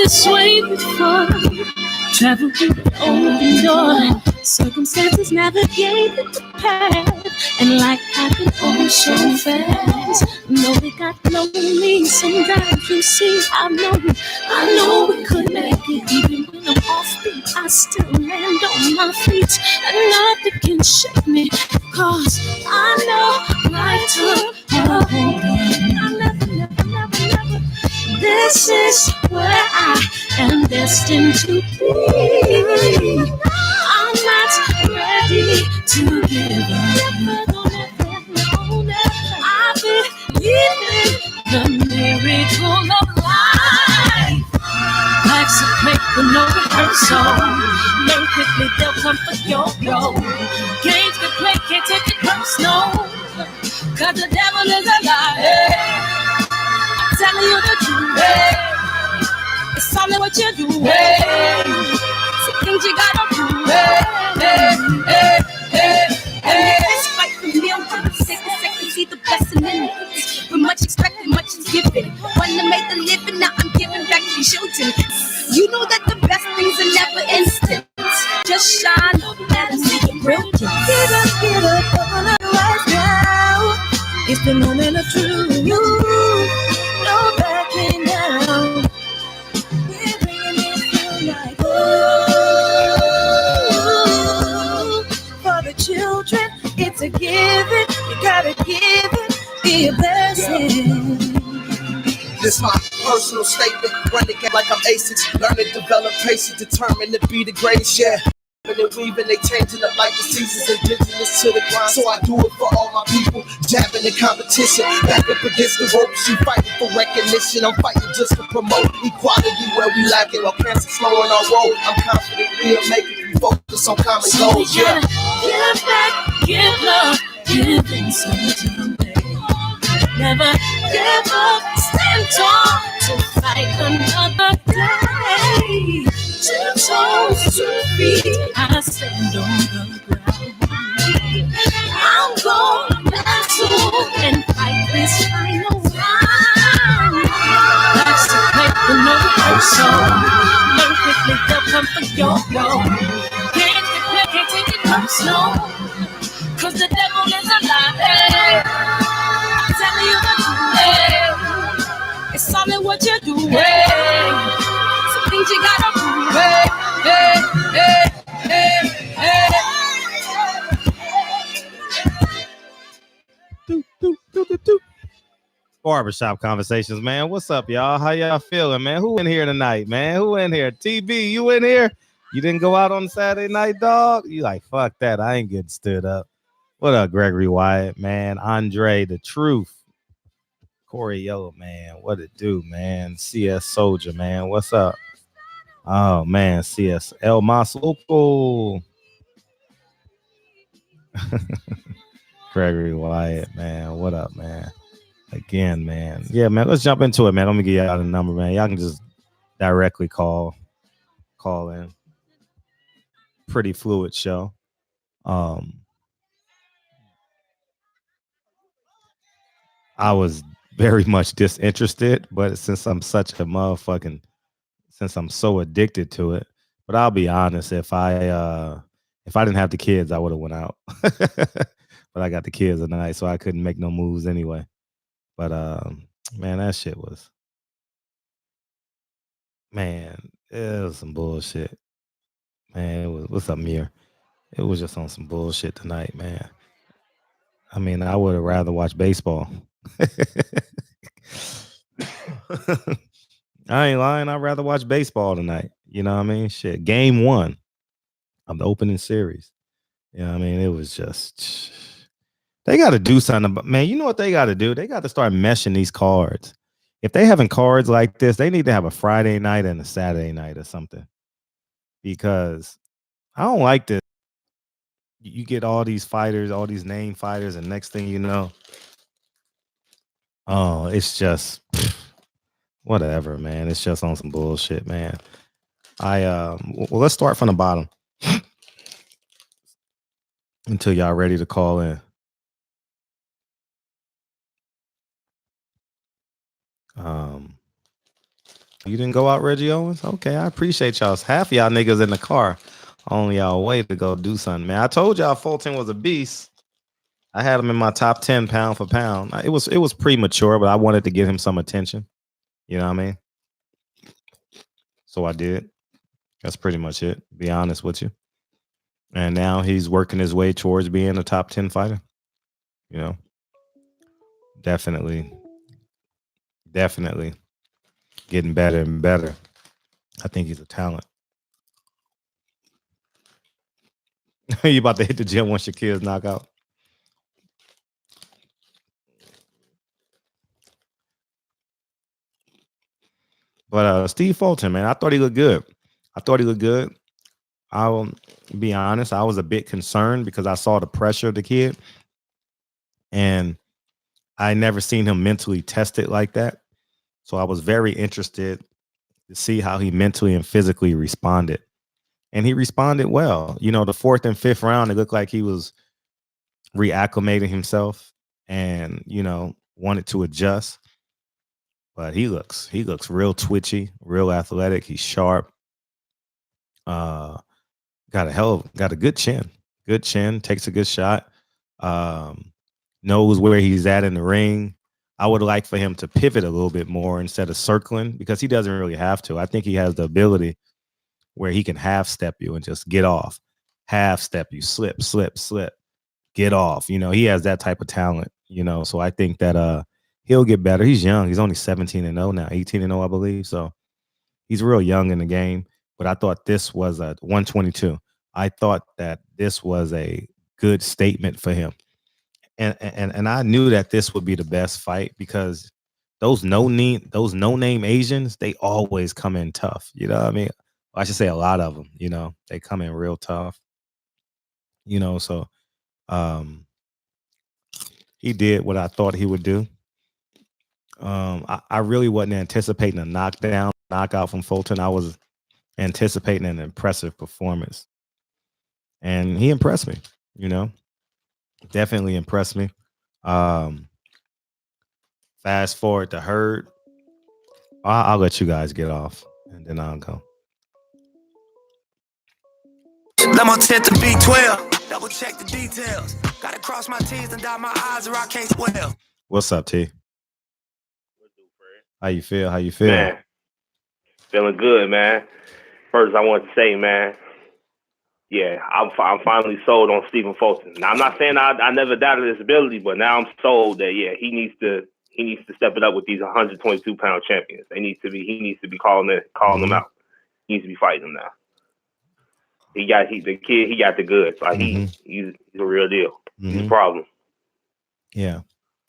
this way before. Travel through the open door. Circumstances navigated the path, and life happened all so fast. No, it got lonely. Sometimes you see, I know we could make it. Even when I'm off beat, I still land on my feet, and nothing can shake me. Cause I know life took a hold of me. I never. This is where I am destined to be. I'm not ready to give up. I believe in the miracle of life. Life's a play for no rehearsal. Learn quickly, they'll come for your role. Games to play, can't take it personal. Cause the devil is a liar. I'm telling you the truth. It's only what you do. Some things you gotta prove. And it's fight for millions. Second, see the blessing in it. With much expected, much is given. Wanna make the living, now I'm giving back to children. You know that the best things are never instant. Just shine, let them see your brilliance. Get up, open up your eyes now. It's the moment of truth. No backing down. We're bringing it to life. For the children, it's a given. You gotta give it, be a blessing. This my personal statement. Run the game like I'm ASICs. Learn to develop patience, determined to be the greatest. Yeah. And weaving, they changing up like the seasons, indigenous to the grind. So I do it for all my people, jabbing the competition, back up against the ropes. You fighting for recognition, I'm fighting just to promote equality where we lack it. While cancer slowing our road, I'm confident we'll make it. We focus on common goals. Yeah. Give back, give love, give inside. Never give up, stand tall to fight another day. 2 toes, 2 feet, I stand on the ground. I'm going back to and fight this final round. That's the play for no rehearsal. Learn quickly, they'll come for your role. Can't take it personal. Cause the devil is a liar. I'm telling you the truth. It's only what you do. Some things you gotta prove. Barbershop conversations, man. What's up, y'all? How y'all feeling, man? Who in here tonight, man? Who in here? TB, you in here? You didn't go out on Saturday night, dog? You like, fuck that. I ain't getting stood up. What up, Gregory Wyatt, man? Andre, the truth. Corey Yellow, man. What it do, man? CS Soldier, man. What's up? Oh, man. CS El Masopo. Gregory Wyatt, man. What up, man? Again, man. Yeah, man. Let's jump into it, man. Let me get y'all the number, man. Y'all can just directly call in. Pretty fluid show. I was very much disinterested, but since I'm such a motherfucking, since I'm so addicted to it, but I'll be honest, if I didn't have the kids, I would have went out. But I got the kids tonight, so I couldn't make no moves anyway. But man, that shit was, man, it was some bullshit. Man, it was, what's up, Mir? It was just on some bullshit tonight, man. I mean, I would have rather watched baseball. I ain't lying. I'd rather watch baseball tonight. You know what I mean? Shit. Game 1 of the opening series. You know what I mean? It was just, they got to do something about, man, you know what they got to do? They got to start meshing these cards. If they having cards like this, they need to have a Friday night and a Saturday night or something. Because I don't like this. You get all these fighters, all these name fighters, and next thing you know, oh, it's just whatever, man. It's just on some bullshit, man. Well, let's start from the bottom until y'all ready to call in. You didn't go out Reggie Owens? Okay, I appreciate y'all. Half of y'all niggas in the car on y'all way to go do something, man. I told y'all Fulton was a beast. I had him in my top 10 pound for pound. It was premature, but I wanted to give him some attention. You know what I mean? So I did. That's pretty much it, to be honest with you. And now he's working his way towards being a top 10 fighter. You know, definitely getting better and better. I think he's a talent. You about to hit the gym once your kids knock out? But Steve Fulton, man, I thought he looked good. I'll be honest, I was a bit concerned because I saw the pressure of the kid, and I never seen him mentally tested like that. So I was very interested to see how he mentally and physically responded. And he responded well. You know, the 4th and 5th round, it looked like he was reacclimating himself and, you know, wanted to adjust. But he looks real twitchy, real athletic. He's sharp. Got a good chin. Good chin, takes a good shot. Knows where he's at in the ring. I would like for him to pivot a little bit more instead of circling, because he doesn't really have to. I think he has the ability where he can half step you and just get off. Half step you, slip, get off. You know, he has that type of talent, you know. So I think that he'll get better. He's young. He's only 17-0 now, 18-0, I believe. So he's real young in the game. But I thought this was a 122. I thought that this was a good statement for him. And I knew that this would be the best fight, because those no name Asians, they always come in tough. You know what I mean? I should say a lot of them, you know, they come in real tough. You know, so he did what I thought he would do. I really wasn't anticipating a knockout from Fulton. I was anticipating an impressive performance. And he impressed me, you know. Definitely impressed me. Fast forward to Hurd. I'll let you guys get off, and then I'll go. Let my tent to B12. Double check the details. Gotta cross my T's and dot my I's or I can't swell. What's up, T? How you feel? Man, feeling good, man. First, I want to say, man, yeah, I'm finally sold on Stephen Fulton. Now, I'm not saying I never doubted his ability, but now I'm sold that, yeah, he needs to step it up with these 122-pound champions. He needs to be calling them out. He needs to be fighting them now. He got the goods. Like he's a real deal. He's a problem. Yeah,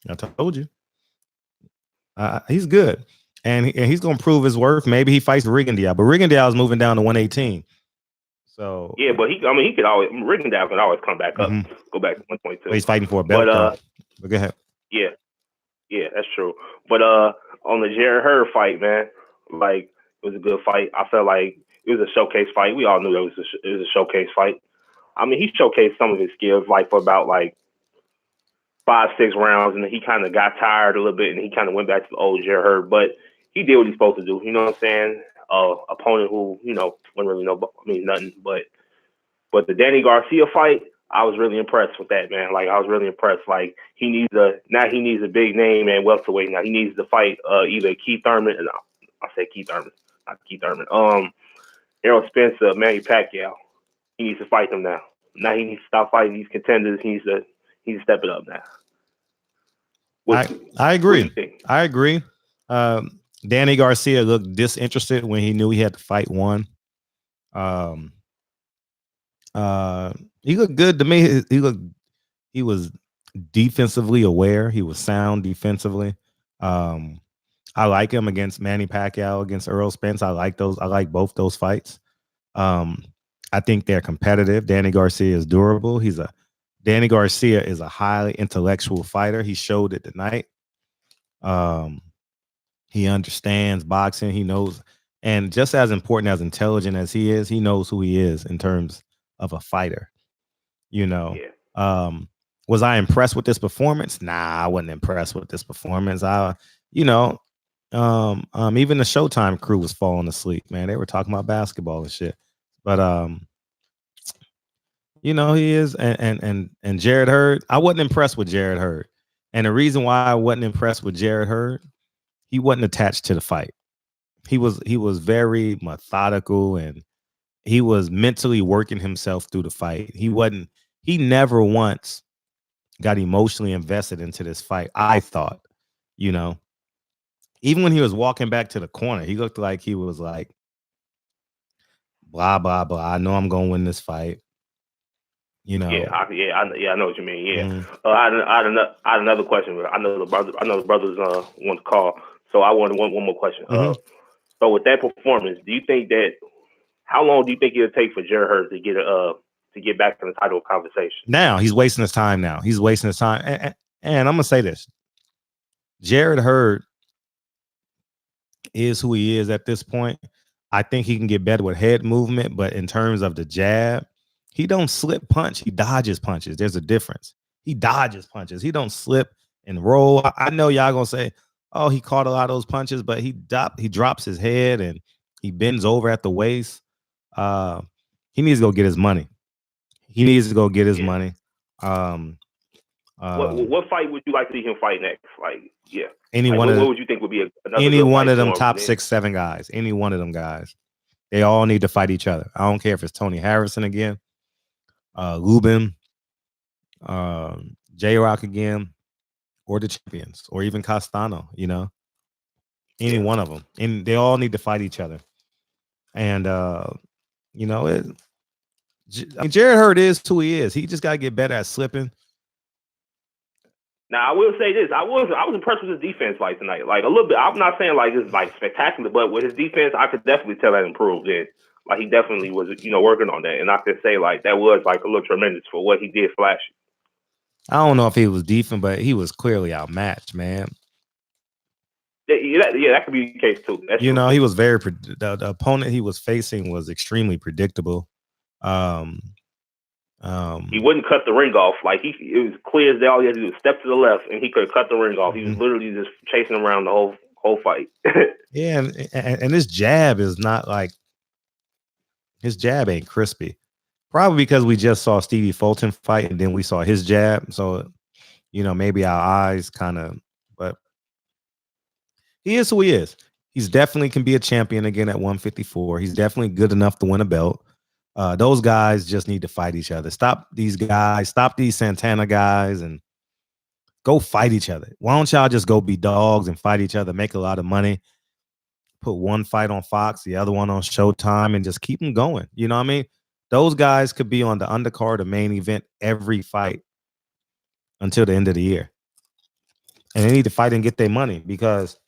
I told you. He's good, and he's gonna prove his worth. Maybe he fights Rigondeaux, but Rigondeaux is moving down to 118. So yeah, but Rigondeaux can always come back up, go back to 122. But he's fighting for a belt. But go ahead. Yeah, that's true. But on the Jarrett Hurd fight, man, like it was a good fight. I felt like it was a showcase fight. We all knew it was a showcase fight. I mean, he showcased some of his skills, like for about 5-6 rounds, and then he kind of got tired a little bit, and he kind of went back to the old Jarrett Hurd. But he did what he's supposed to do. You know what I'm saying? Opponent who, you know, wouldn't really know, nothing. But the Danny Garcia fight, I was really impressed with that, man. Like, I was really impressed. Like, he needs a big name and welterweight. Now he needs to fight either Keith Thurman, and I say Keith Thurman, not Keith Thurman. Errol Spencer, Manny Pacquiao. He needs to fight them now. Now he needs to stop fighting these contenders. He needs to step it up now. I agree. I agree. Danny Garcia looked disinterested when he knew he had to fight one. He looked good to me. He was defensively aware. He was sound defensively. I like him against Manny Pacquiao, against Errol Spence. I like both those fights. I think they're competitive. Danny Garcia is durable. Danny Garcia is a highly intellectual fighter. He showed it tonight. He understands boxing. He knows, and just as important, as intelligent as he is, he knows who he is in terms of a fighter. You know, was I impressed with this performance? Nah, I wasn't impressed with this performance. Even the Showtime crew was falling asleep, man. They were talking about basketball and shit. But you know, he is and Jarrett Hurd. I wasn't impressed with Jarrett Hurd. And the reason why I wasn't impressed with Jarrett Hurd, he wasn't attached to the fight. He was very methodical and he was mentally working himself through the fight. He never once got emotionally invested into this fight. I thought, you know, even when he was walking back to the corner, he looked like he was like, blah, blah, blah. I know I'm going to win this fight. You know. I know what you mean. Yeah. Mhm. I had another question. But I know the brothers want to call. So I wanted one more question. Mhm. So with that performance, do you think that how long do you think it'll take for Jarrett Hurd to get back in the title conversation? Now he's wasting his time. He's wasting his time. And I'm gonna say this: Jarrett Hurd is who he is at this point. I think he can get better with head movement, but in terms of the jab, he don't slip punch. He dodges punches. There's a difference. He dodges punches. He don't slip and roll. I know y'all gonna say, "Oh, he caught a lot of those punches," but he drops his head and he bends over at the waist. He needs to go get his money. He needs to go get his money. What fight would you like to see him fight next? Like, yeah, what would you think would be another any good one fight of them for him top then? 6, 7 guys? Any one of them guys? They all need to fight each other. I don't care if it's Tony Harrison again, Lubin, J-Rock again, or the champions, or even Castano. You know, any one of them, and they all need to fight each other. And you know, Jarrett Hurd is who he is. He just got to get better at slipping. Now I will say this: I was impressed with his defense like tonight, like a little bit. I'm not saying like it's like spectacular, but with his defense, I could definitely tell that improved. And like he definitely was, working on that. And I could say like that was like a little tremendous for what he did flashy. I don't know if he was defense, but he was clearly outmatched, man. Yeah, that could be the case too. That's you true. know, he was the opponent he was facing was extremely predictable. He wouldn't cut the ring off. Like it was clear as day. All he had to do was step to the left, and he could cut the ring off. He was literally just chasing him around the whole fight. Yeah, and his jab is not like his jab ain't crispy. Probably because we just saw Stevie Fulton fight, and then we saw his jab. So, you know, maybe our eyes kind of. But he is who he is. He's definitely can be a champion again at 154. He's definitely good enough to win a belt. Those guys just need to fight each other. Stop these guys. Stop these Santana guys and go fight each other. Why don't y'all just go be dogs and fight each other, make a lot of money, put one fight on Fox, the other one on Showtime, and just keep them going. You know what I mean? Those guys could be on the undercard or main event every fight until the end of the year. And they need to fight and get their money because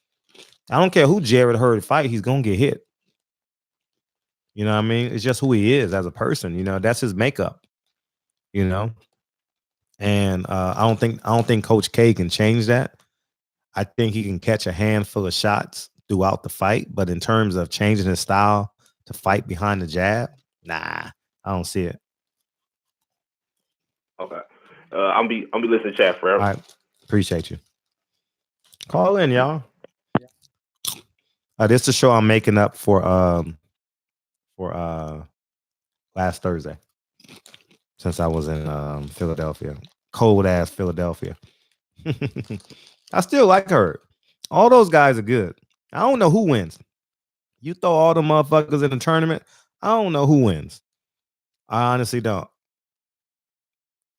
I don't care who Jarrett Hurd fight, he's going to get hit. You know what I mean? It's just who he is as a person. You know, that's his makeup. You know, and I don't think Coach K can change that. I think he can catch a handful of shots throughout the fight, but in terms of changing his style to fight behind the jab, nah, I don't see it. Okay, I'm be listening to chat forever. All right, appreciate you. Call in, y'all. This is the show I'm making up for last Thursday, since I was in Philadelphia, cold ass Philadelphia. I still like her. All those guys are good. I don't know who wins. You throw all the motherfuckers in the tournament, I don't know who wins. I honestly don't.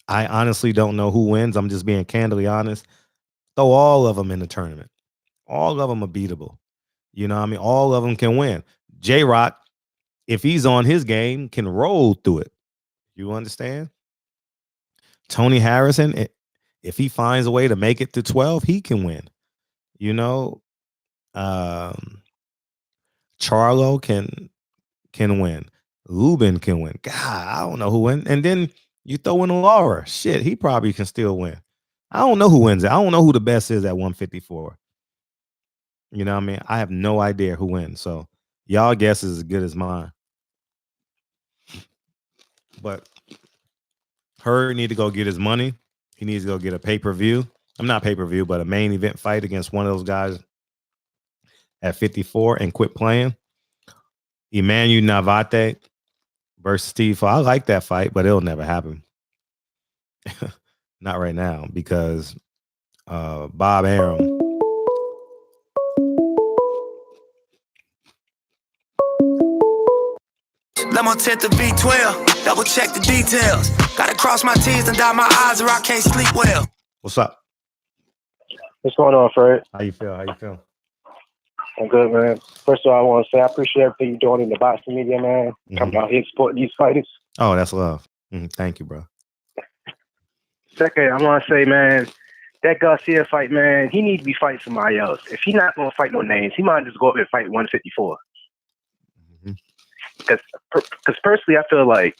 I honestly don't know who wins. I'm just being candidly honest. Throw all of them in the tournament. All of them are beatable. You know what I mean? All of them can win. J-Rock, if he's on his game, can roll through it. You understand? Tony Harrison, if he finds a way to make it to 12, he can win. You know, Charlo can win. Lubin can win. God, I don't know who wins. And then you throw in Laura. Shit, he probably can still win. I don't know who wins it. I don't know who the best is at 154. You know what I mean? I have no idea who wins. So y'all guess is as good as mine. But Hurd need to go get his money. He needs to go get a pay-per-view. I'm not pay-per-view, but a main event fight against one of those guys at 54 and quit playing. Emmanuel Navate versus Steve Fox. I like that fight, but it'll never happen. Not right now because Bob Arum. Lemon tint the B12, double check the details. Gotta cross my T's and dot my I's or I can't sleep well. What's up? What's going on, Fred? How you feel? How you feel? I'm good, man. First of all, I want to say I appreciate everything you're doing in the boxing media, man. Coming out here supporting these fighters. Oh, that's love. Thank you, bro. Second, I want to say, man, that Garcia fight, man, he needs to be fighting somebody else. If he's not going to fight no names, he might just go up and fight 154. Because personally, I feel like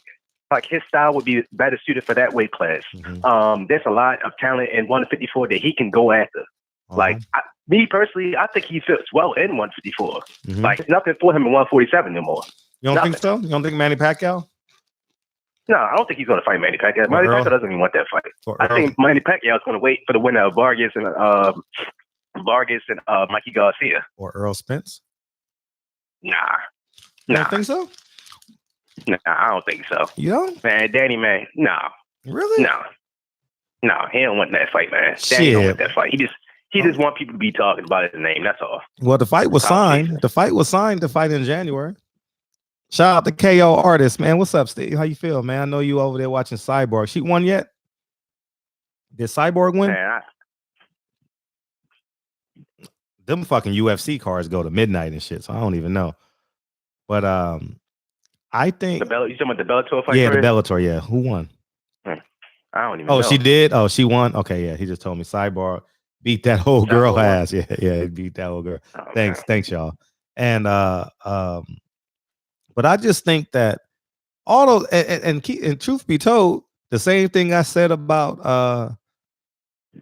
his style would be better suited for that weight class. There's a lot of talent in 154 that he can go after. Like, me personally, I think he fits well in 154. Like, there's nothing for him in 147 anymore. You don't think so? You don't think Manny Pacquiao? No, I don't think he's going to fight Manny Pacquiao. Manny Pacquiao doesn't even want that fight. I think Manny Pacquiao is going to wait for the winner of Vargas and Mikey Garcia. Or Earl Spence? Nah. You don't think so? Nah, I don't think so. You don't? Man, Danny, man, no. Really? No, he don't want that fight, man. Danny don't want that fight. He just want people to be talking about his name. That's all. Well, the fight was signed. The fight was signed to fight in January. Shout out to KO Artist, man. What's up, Steve? How you feel, man? I know you over there watching Cyborg. She won yet? Did Cyborg win? Man, them fucking UFC cards go to midnight and shit, so I don't even know. But I think you talking about the Bellator fight? Yeah, the Bellator. Yeah, who won? I don't even know. Oh, she did. Oh, she won. Okay, yeah. He just told me Cyborg beat that whole girl ass. Yeah, he beat that whole girl. Oh, Thanks, y'all. And but I just think that all those and truth be told, the same thing I said about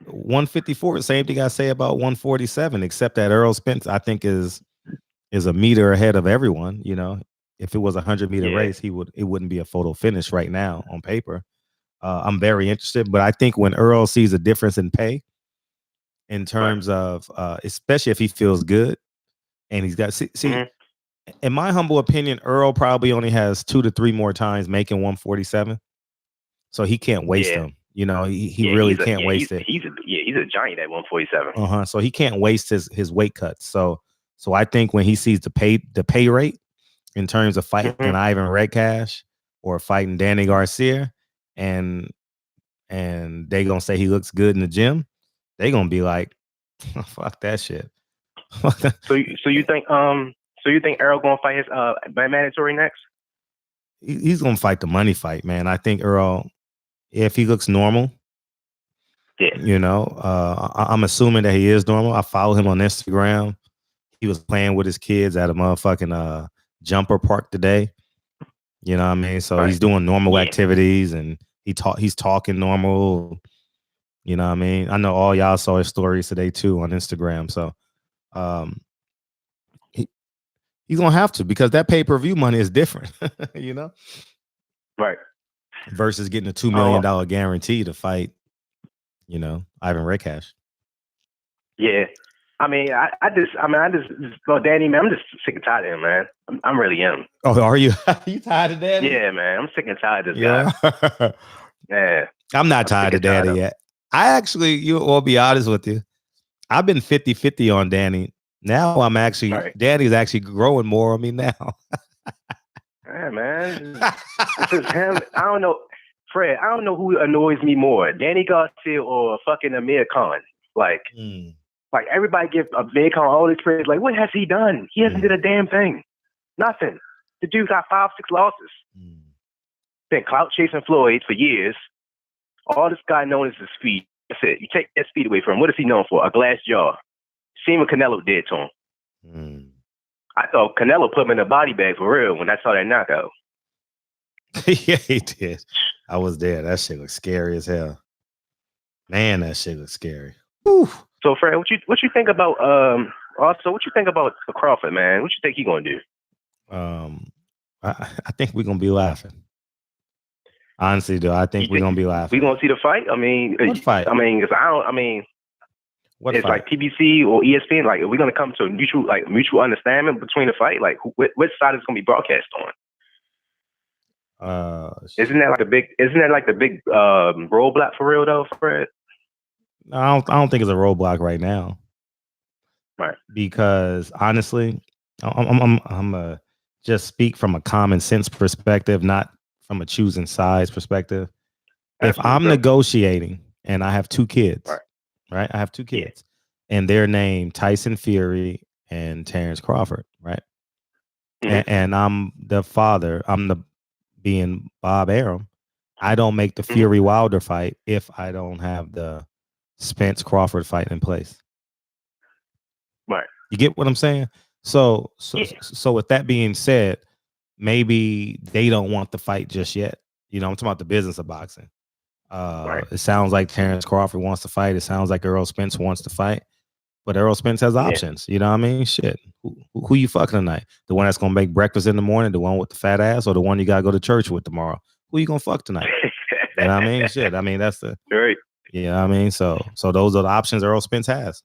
154, the same thing I say about 147, except that Earl Spence, I think, is a meter ahead of everyone. You know, if it was a 100-meter race, it wouldn't be a photo finish right now on paper. I'm very interested, but I think when Earl sees a difference in pay, in terms of especially if he feels good, and he's got see. In my humble opinion, Earl probably only has 2 to 3 more times making 147, so he can't waste them. You know, he really can't waste it. He's a giant at 147. So he can't waste his weight cuts. So I think when he sees the pay rate in terms of fighting Ivan Redcash or fighting Danny Garcia, and they gonna say he looks good in the gym, they gonna be like, fuck that shit. So you think Earl gonna fight his mandatory next? He's gonna fight the money fight, man. I think Earl, if he looks normal, you know, I'm assuming that he is normal. I follow him on Instagram. He was playing with his kids at a motherfucking jumper park today. You know what I mean? So he's doing normal activities, and he's talking normal. You know what I mean? I know all y'all saw his stories today too on Instagram. So he's gonna have to, because that pay-per-view money is different, you know? Right. Versus getting a $2 million guarantee to fight, you know, Ivan Redcash. Yeah. I mean, I just, Danny, man, I'm just sick and tired of him, man. I'm really am. Oh, are you? You tired of Danny? Yeah, man. I'm sick and tired of this guy. Yeah. I'm not tired of Danny yet. I actually, will be honest with you, I've been 50-50 on Danny. Now I'm actually, Danny's actually growing more on me now. Yeah, man. This is him. I don't know. Fred, I don't know who annoys me more, Danny Garcia or fucking Amir Khan. Like everybody give Amir Khan all this praise. Like, what has he done? He hasn't did a damn thing. Nothing. The dude got 5-6 losses. Been clout chasing Floyd for years. All this guy known is his speed. That's it. You take that speed away from him. What is he known for? A glass jaw. Seen what Canelo did to him. I thought Canelo put him in a body bag for real when I saw that knockout. Yeah, he did. I was there. That shit looks scary as hell. Man, that shit looks scary. Whew. So, Fred, what you think about also what you think about Crawford, man? What you think he gonna do? I think we're gonna be laughing. Honestly, though, I think we're gonna be laughing. We gonna see the fight? I mean, what fight? I mean, because What it's fight? like TBC or ESPN. Like, are we gonna come to a mutual understanding between the fight? Like, which side is gonna be broadcast on? Isn't that like the big roadblock for real though, Fred? I don't think it's a roadblock right now. Right. Because honestly, I'm just speak from a common sense perspective, not from a choosing sides perspective. If I'm negotiating and I have two kids, right? I have two kids, and they're named Tyson Fury and Terrence Crawford, right? And I'm the father. I'm being Bob Arum. I don't make the Fury Wilder fight if I don't have the Spence Crawford fight in place. Right. You get what I'm saying? So with that being said, maybe they don't want the fight just yet. I'm talking about the business of boxing. It sounds like Terrence Crawford wants to fight. It sounds like Errol Spence wants to fight. But Errol Spence has options. You know what I mean? Shit. Who you fucking tonight? The one that's going to make breakfast in the morning, the one with the fat ass, or the one you got to go to church with tomorrow? Who you going to fuck tonight? You know what I mean? Shit. I mean, that's the... Right. You know what I mean? So those are the options Errol Spence has.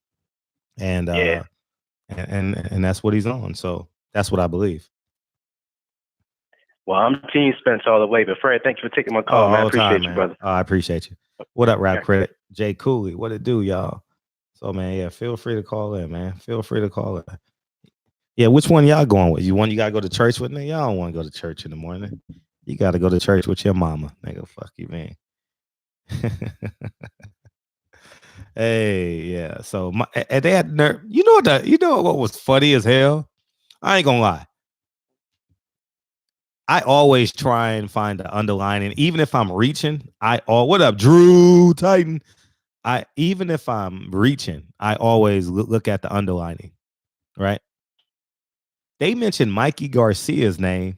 And and that's what he's on. So that's what I believe. Well, I'm Team Spence all the way. But Fred, thank you for taking my call, man. I appreciate you, brother. I appreciate you. What up, Rap Credit? Jay Cooley. What it do, y'all? So, man, yeah, feel free to call in, man. Feel free to call in. Yeah, which one y'all going with? You got to go to church with me? Y'all don't want to go to church in the morning. You got to go to church with your mama. Nigga, fuck you, man. Hey, yeah. So they had nerve. You know what was funny as hell? I ain't gonna lie. I always try and find the underlining, even if I'm reaching. What up, Drew Titan? Even if I'm reaching, I always look at the underlining, right? They mentioned Mikey Garcia's name,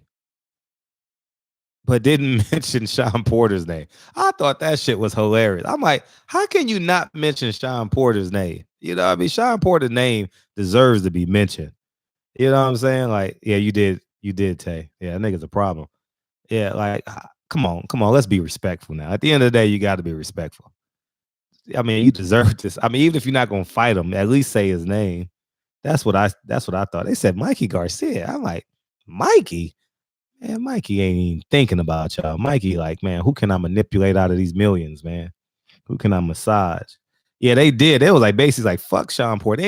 but didn't mention Sean Porter's name. I thought that shit was hilarious. I'm like, how can you not mention Sean Porter's name? You know what I mean? Sean Porter's name deserves to be mentioned. You know what I'm saying? Like, yeah, you did, Tay. Yeah, that nigga's a problem. Yeah, like, come on. Let's be respectful now. At the end of the day, you got to be respectful. I mean, you deserve this. I mean, even if you're not gonna fight him, at least say his name. That's what I thought. They said Mikey Garcia. I'm like, Mikey? Man, Mikey ain't even thinking about y'all. Mikey, like, man, who can I manipulate out of these millions, man? Who can I massage? Yeah, they did. They was like basically like, fuck Sean Porter.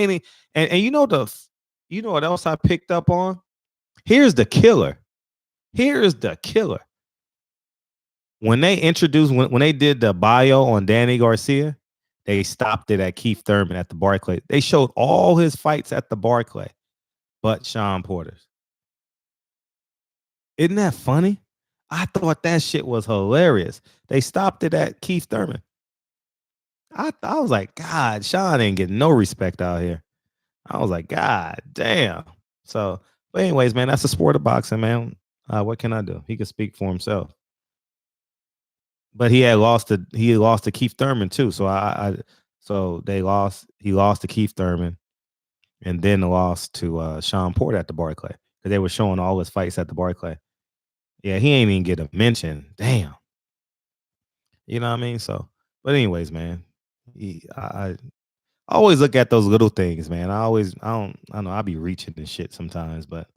And you know what else I picked up on? Here's the killer. When they introduced, when they did the bio on Danny Garcia, they stopped it at Keith Thurman at the Barclay. They showed all his fights at the Barclay, but Sean Porter's. Isn't that funny? I thought that shit was hilarious. They stopped it at Keith Thurman. I was like, God, Sean ain't getting no respect out here. I was like, God damn. So, but anyways, man, that's the sport of boxing, man. What can I do? He can speak for himself. But he lost to Keith Thurman too. So he lost to Keith Thurman, and then lost to Sean Porter at the Barclay, because they were showing all his fights at the Barclay. Yeah, he ain't even get a mention. Damn. You know what I mean? So, but anyways, man, I always look at those little things, man. I don't know. I'll be reaching and shit sometimes, but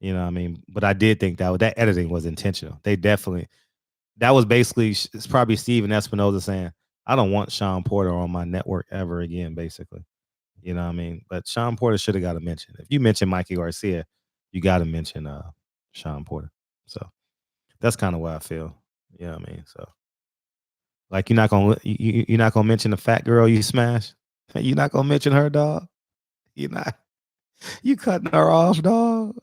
you know what I mean? But I did think that editing was intentional. That was basically, it's probably Steven Espinoza saying, I don't want Sean Porter on my network ever again, basically. You know what I mean? But Sean Porter should have got a mention. If you mention Mikey Garcia, you got to mention Sean Porter. So that's kind of what I feel. You know what I mean? So, like, you're not gonna mention the fat girl you smashed? You're not gonna mention her, dog? You cutting her off, dog?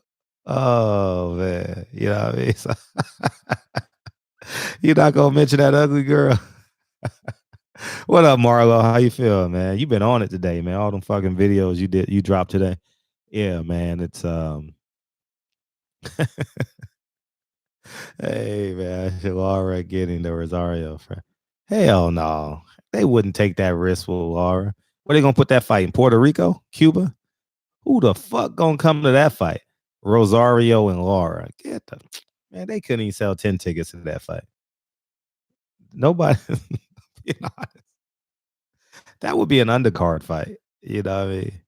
Oh man, you know what I mean? So, you're not gonna mention that ugly girl? What up, Marlo? How you feeling, man? You been on it today, man. All them fucking videos you dropped today. Yeah, man. It's hey man, Laura getting the Rosario friend. Hell no. They wouldn't take that risk with Laura. Where they gonna put that fight? In Puerto Rico? Cuba? Who the fuck gonna come to that fight? Rosario and Laura. Man, they couldn't even sell 10 tickets to that fight. Nobody. That would be an undercard fight. You know what I mean?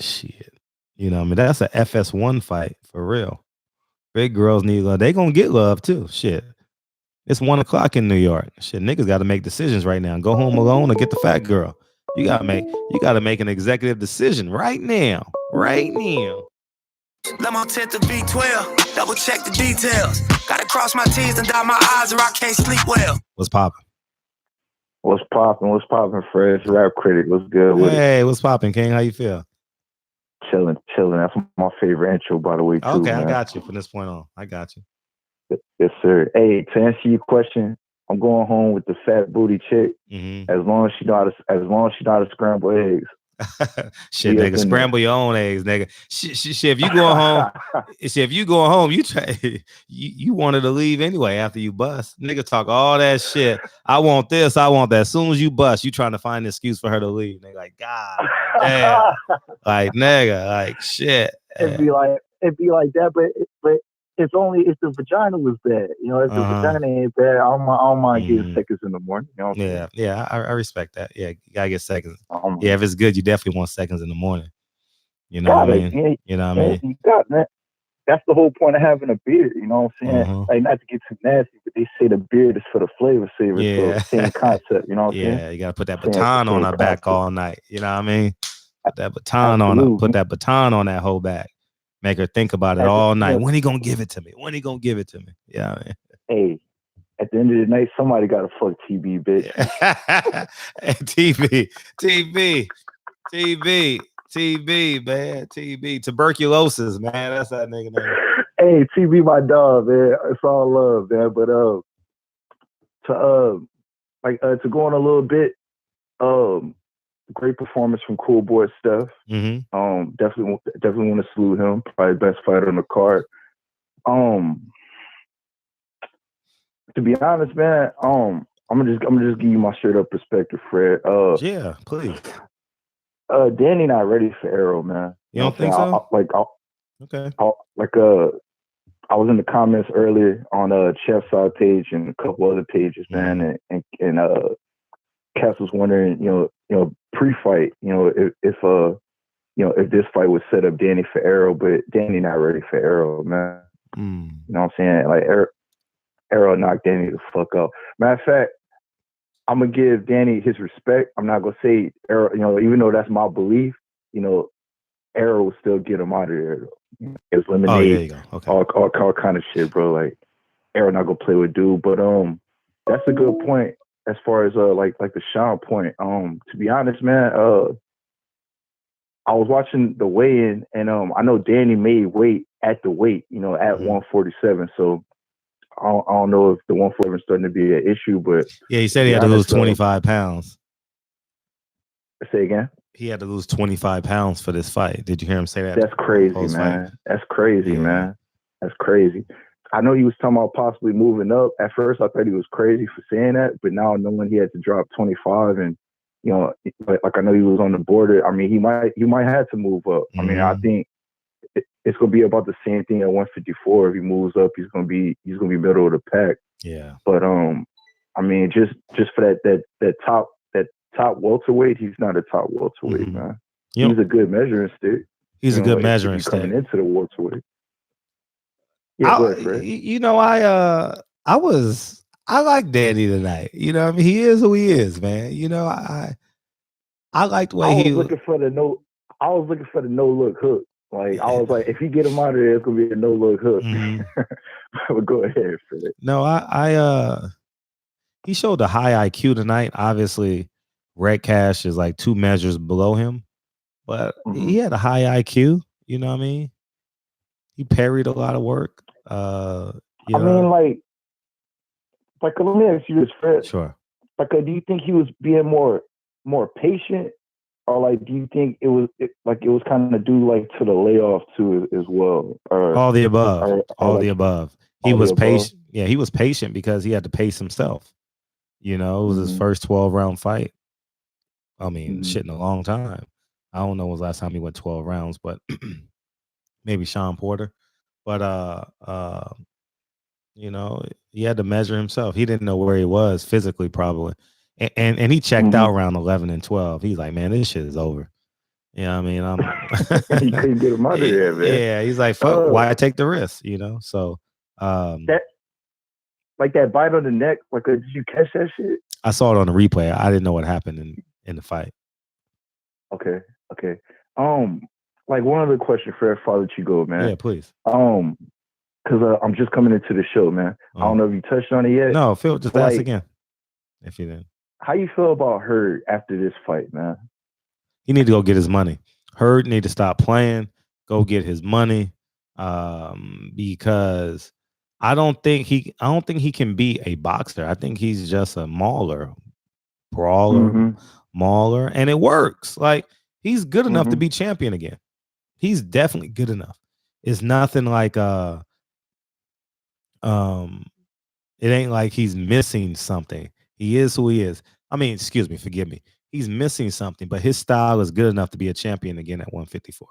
Shit. You know what I mean? That's a FS1 fight for real. Big girls need love. They gonna get love too. Shit. It's 1:00 in New York. Shit, niggas got to make decisions right now. Go home alone or get the fat girl. You gotta make an executive decision right now. Right now. Let my 10 to B12. Double check the details. Gotta cross my T's and dot my I's or I can't sleep well. What's poppin'? What's poppin'? What's poppin', Fred? Rap critic. What's good with it? Hey, what's poppin', King? How you feel? Chilling. That's my favorite intro, by the way, too. Okay, man. I got you from this point on. I got you. Yes, sir. Hey, to answer your question, I'm going home with the fat booty chick. Mm-hmm. As long as she know how to scramble eggs. Shit, nigga, scramble your own eggs, nigga. Shit, if you going home, you wanted to leave anyway after you bust. Nigga talk all that shit. I want this, I want that. As soon as you bust, you trying to find an excuse for her to leave. Nigga, like, God damn. Like, nigga, like shit. It'd be like that, but it's only if the vagina was bad. You know, if the vagina ain't bad, I don't mind getting seconds in the morning. You know I respect that. Yeah, you gotta get seconds. Yeah, if it's good, you definitely want seconds in the morning. You know what I mean? Yeah, you know what I mean? You got that. That's the whole point of having a beard. You know what I'm saying? Like, not to get too nasty, but they say the beard is for the flavor saver. Yeah. So same concept. You know what I'm saying? Yeah, you gotta put that baton on her back all night. You know what I mean? Put that baton on her. Put that baton on that whole back. Make her think about it all night. When he gonna give it to me? When he gonna give it to me? Yeah. I mean. Hey, at the end of the night, somebody gotta fuck TB, bitch. Hey, TB, man. TB. Tuberculosis, man. That's that nigga name. Hey, TB, my dog, man. It's all love, man. But to go on a little bit, great performance from Cool Boy Steph. Mm-hmm. Definitely want to salute him. Probably best fighter on the card. To be honest, man, I'm gonna just give you my straight up perspective, Fred. Yeah, please. Danny not ready for Arrow, man. You don't think so? Okay. I was in the comments earlier on Chef's Side page and a couple other pages, man, and Cass was wondering, you know, pre-fight, if this fight was set up Danny for Arrow, but Danny not ready for Arrow, man. You know what I'm saying? Like Arrow knocked Danny the fuck out. Matter of fact, I'm gonna give Danny his respect. I'm not gonna say Arrow, even though that's my belief, Arrow will still get him out of there. It's lemonade, there you go. Okay. all kind of shit, bro. Like Arrow not gonna play with dude, but that's a good point as far as like the Sean point. To be honest, man, I was watching the weigh-in, and I know Danny made weight at the weight, at 147. So I don't know if the 147 is starting to be an issue, but yeah, he said he had to lose 25 pounds. Say again. He had to lose 25 pounds for this fight. Did you hear him say that? That's crazy, man. That's crazy, man. That's crazy. I know he was talking about possibly moving up. At first, I thought he was crazy for saying that, but now knowing he had to drop 25 and, like I know he was on the border. I mean, he might have to move up. I mean, I think it's gonna be about the same thing at 154. If he moves up, he's gonna be middle of the pack. Yeah. But I mean, just for that top welterweight, he's not a top welterweight, man. He's a good measuring stick. He's a good measuring stick coming into the welterweight. I like Danny tonight. You know what I mean? He is who he is, man. I like the way I was looking for the no look hook. Like I was like, if you get him out of there, it's gonna be a no look hook. But go ahead, Fred. No, he showed a high IQ tonight. Obviously, Red Cash is like 2 measures below him, but he had a high IQ. You know what I mean? He parried a lot of work. I mean, like, let me ask you this, Fred. Sure. Like, do you think he was being more patient, or like, do you think it was kind of due like to the layoff too as well? Or all the above. All the above. He was patient. Yeah, he was patient because he had to pace himself. It was his first 12-round fight. I mean, shit in a long time. I don't know when was the last time he went 12 rounds, but maybe Sean Porter. But he had to measure himself. He didn't know where he was physically, probably. And he checked out around 11 and 12. He's like, man, this shit is over. You know what I mean? He couldn't get him out of there, man. Yeah, he's like, fuck, why I take the risk, you know? So that like that bite on the neck, like did you catch that shit? I saw it on the replay. I didn't know what happened in the fight. Okay. Like one other question for before I let you go, man. Yeah, please. Because I'm just coming into the show, man. I don't know if you touched on it yet. No, Phil, just ask again. If you didn't. How you feel about Hurd after this fight, man? He need to go get his money. Hurd need to stop playing, go get his money. Because I don't think he can be a boxer. I think he's just a brawler, mauler, and it works. Like he's good enough to be champion again. He's definitely good enough. It's nothing like it ain't like he's missing something. He is who he is. I mean, excuse me, forgive me. He's missing something, but his style is good enough to be a champion again at 154.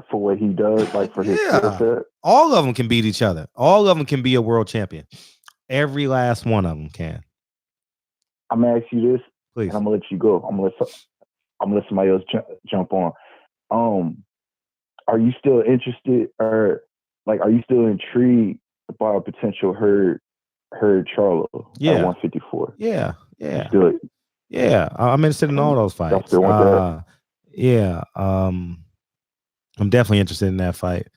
For what he does, like for his skill set. All of them can beat each other. All of them can be a world champion. Every last one of them can. I'm gonna ask you this, please. And I'm gonna let you go. I'm gonna let somebody else jump on. Are you still interested, or like, are you still intrigued by a potential Hurd Charlo at 154? Yeah. Still, yeah. I'm interested in all those fights. Yeah. I'm definitely interested in that fight.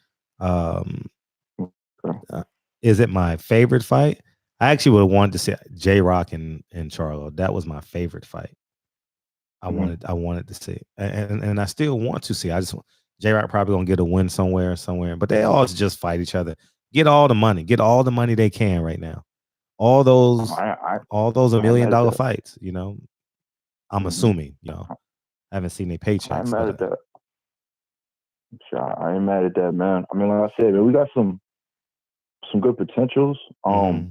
Is it my favorite fight? I actually would have wanted to see J-Rock and Charlo. That was my favorite fight. I wanted to see, and I still want to see. I just J-Rock probably gonna get a win somewhere, but they all just fight each other. Get all the money they can right now. All those $1 million fights. You know, I'm assuming. You know, I haven't seen their paychecks. I'm mad at that. I ain't mad at that, man. I mean, like I said, man, we got some good potentials. I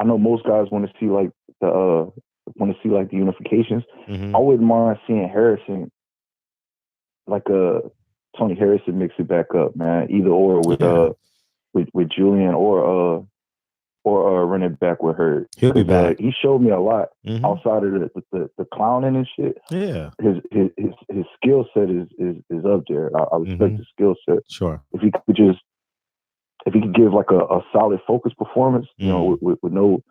know most guys want to see like the unifications. I wouldn't mind seeing Harrison, like Tony Harrison, mix it back up, man. Either or with Julian or run it back with Hurd. He'll be back. He showed me a lot outside of the clowning and shit. Yeah, his skill set is up there. I respect his skill set. Sure. If he could give like a solid focus performance, you know, with no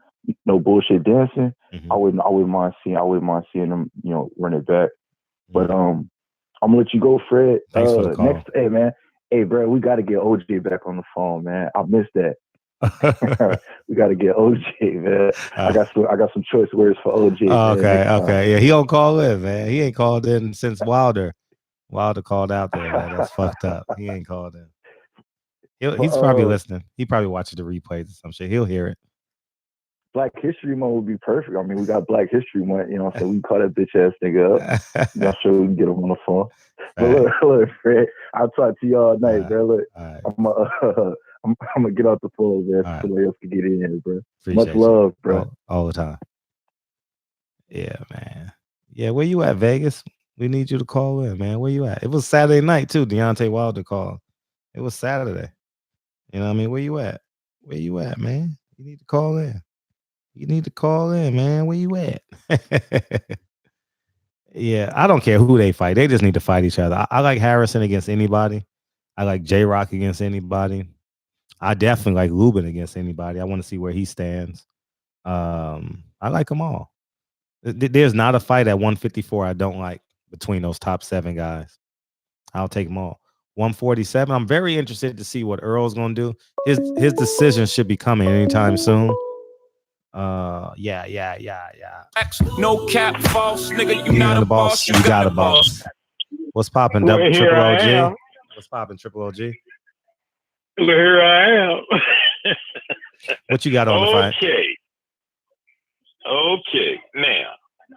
bullshit dancing, I wouldn't mind seeing him, you know, run it back. But I'm gonna let you go, Fred. Thanks for the call. Next, hey man, bro, we got to get OJ back on the phone, man. I missed that. We got to get OJ, man. I got some choice words for OJ. Okay. Yeah, he don't call in, man. He ain't called in since Wilder called out there, man. That's fucked up. He ain't called in. He's probably listening. He probably watches the replays or some shit. He'll hear it. Black History Month would be perfect. I mean, we got Black History Month, you know, so we can call that bitch ass nigga up. I'm sure we can get him on the phone. But look, Fred, I'll talk to you all night, bro. Look, I'm gonna get off the phone, man. So somebody else can get in, bro. Much love, bro. All the time. Yeah, man. Yeah, where you at, Vegas? We need you to call in, man. Where you at? It was Saturday night too. Deontay Wilder called. It was Saturday. You know what I mean? Where you at? Where you at, man? You need to call in. Man. Where you at? Yeah, I don't care who they fight. They just need to fight each other. I like Harrison against anybody. I like J-Rock against anybody. I definitely like Lubin against anybody. I want to see where he stands. I like them all. There's not a fight at 154 I don't like between those top 7 guys. I'll take them all. 147. I'm very interested to see what Earl's gonna do. His decision should be coming anytime soon. Yeah. No cap, false nigga. You not a boss. You got a boss. What's popping? Triple OG. What's popping? Triple OG. Here I am. What you got on the fight? Okay. Now,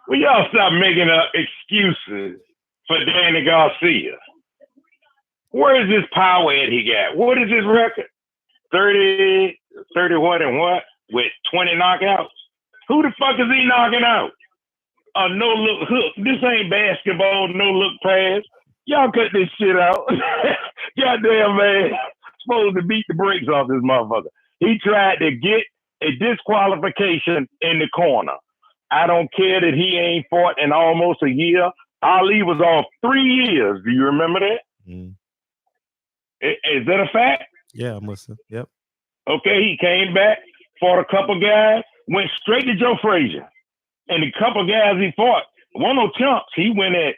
will y'all stop making up excuses for Danny Garcia? Where is this power at he got? What is his record? 30, 31 and what? With 20 knockouts? Who the fuck is he knocking out? A no-look hook. This ain't basketball, no-look pass. Y'all cut this shit out. Goddamn, man. Supposed to beat the brakes off this motherfucker. He tried to get a disqualification in the corner. I don't care that he ain't fought in almost a year. Ali was off 3 years. Do you remember that? Mm. Is that a fact? Yeah, I'm listening. Yep. Okay, he came back, fought a couple guys, went straight to Joe Frazier. And the couple guys he fought, one of those chumps, he went at,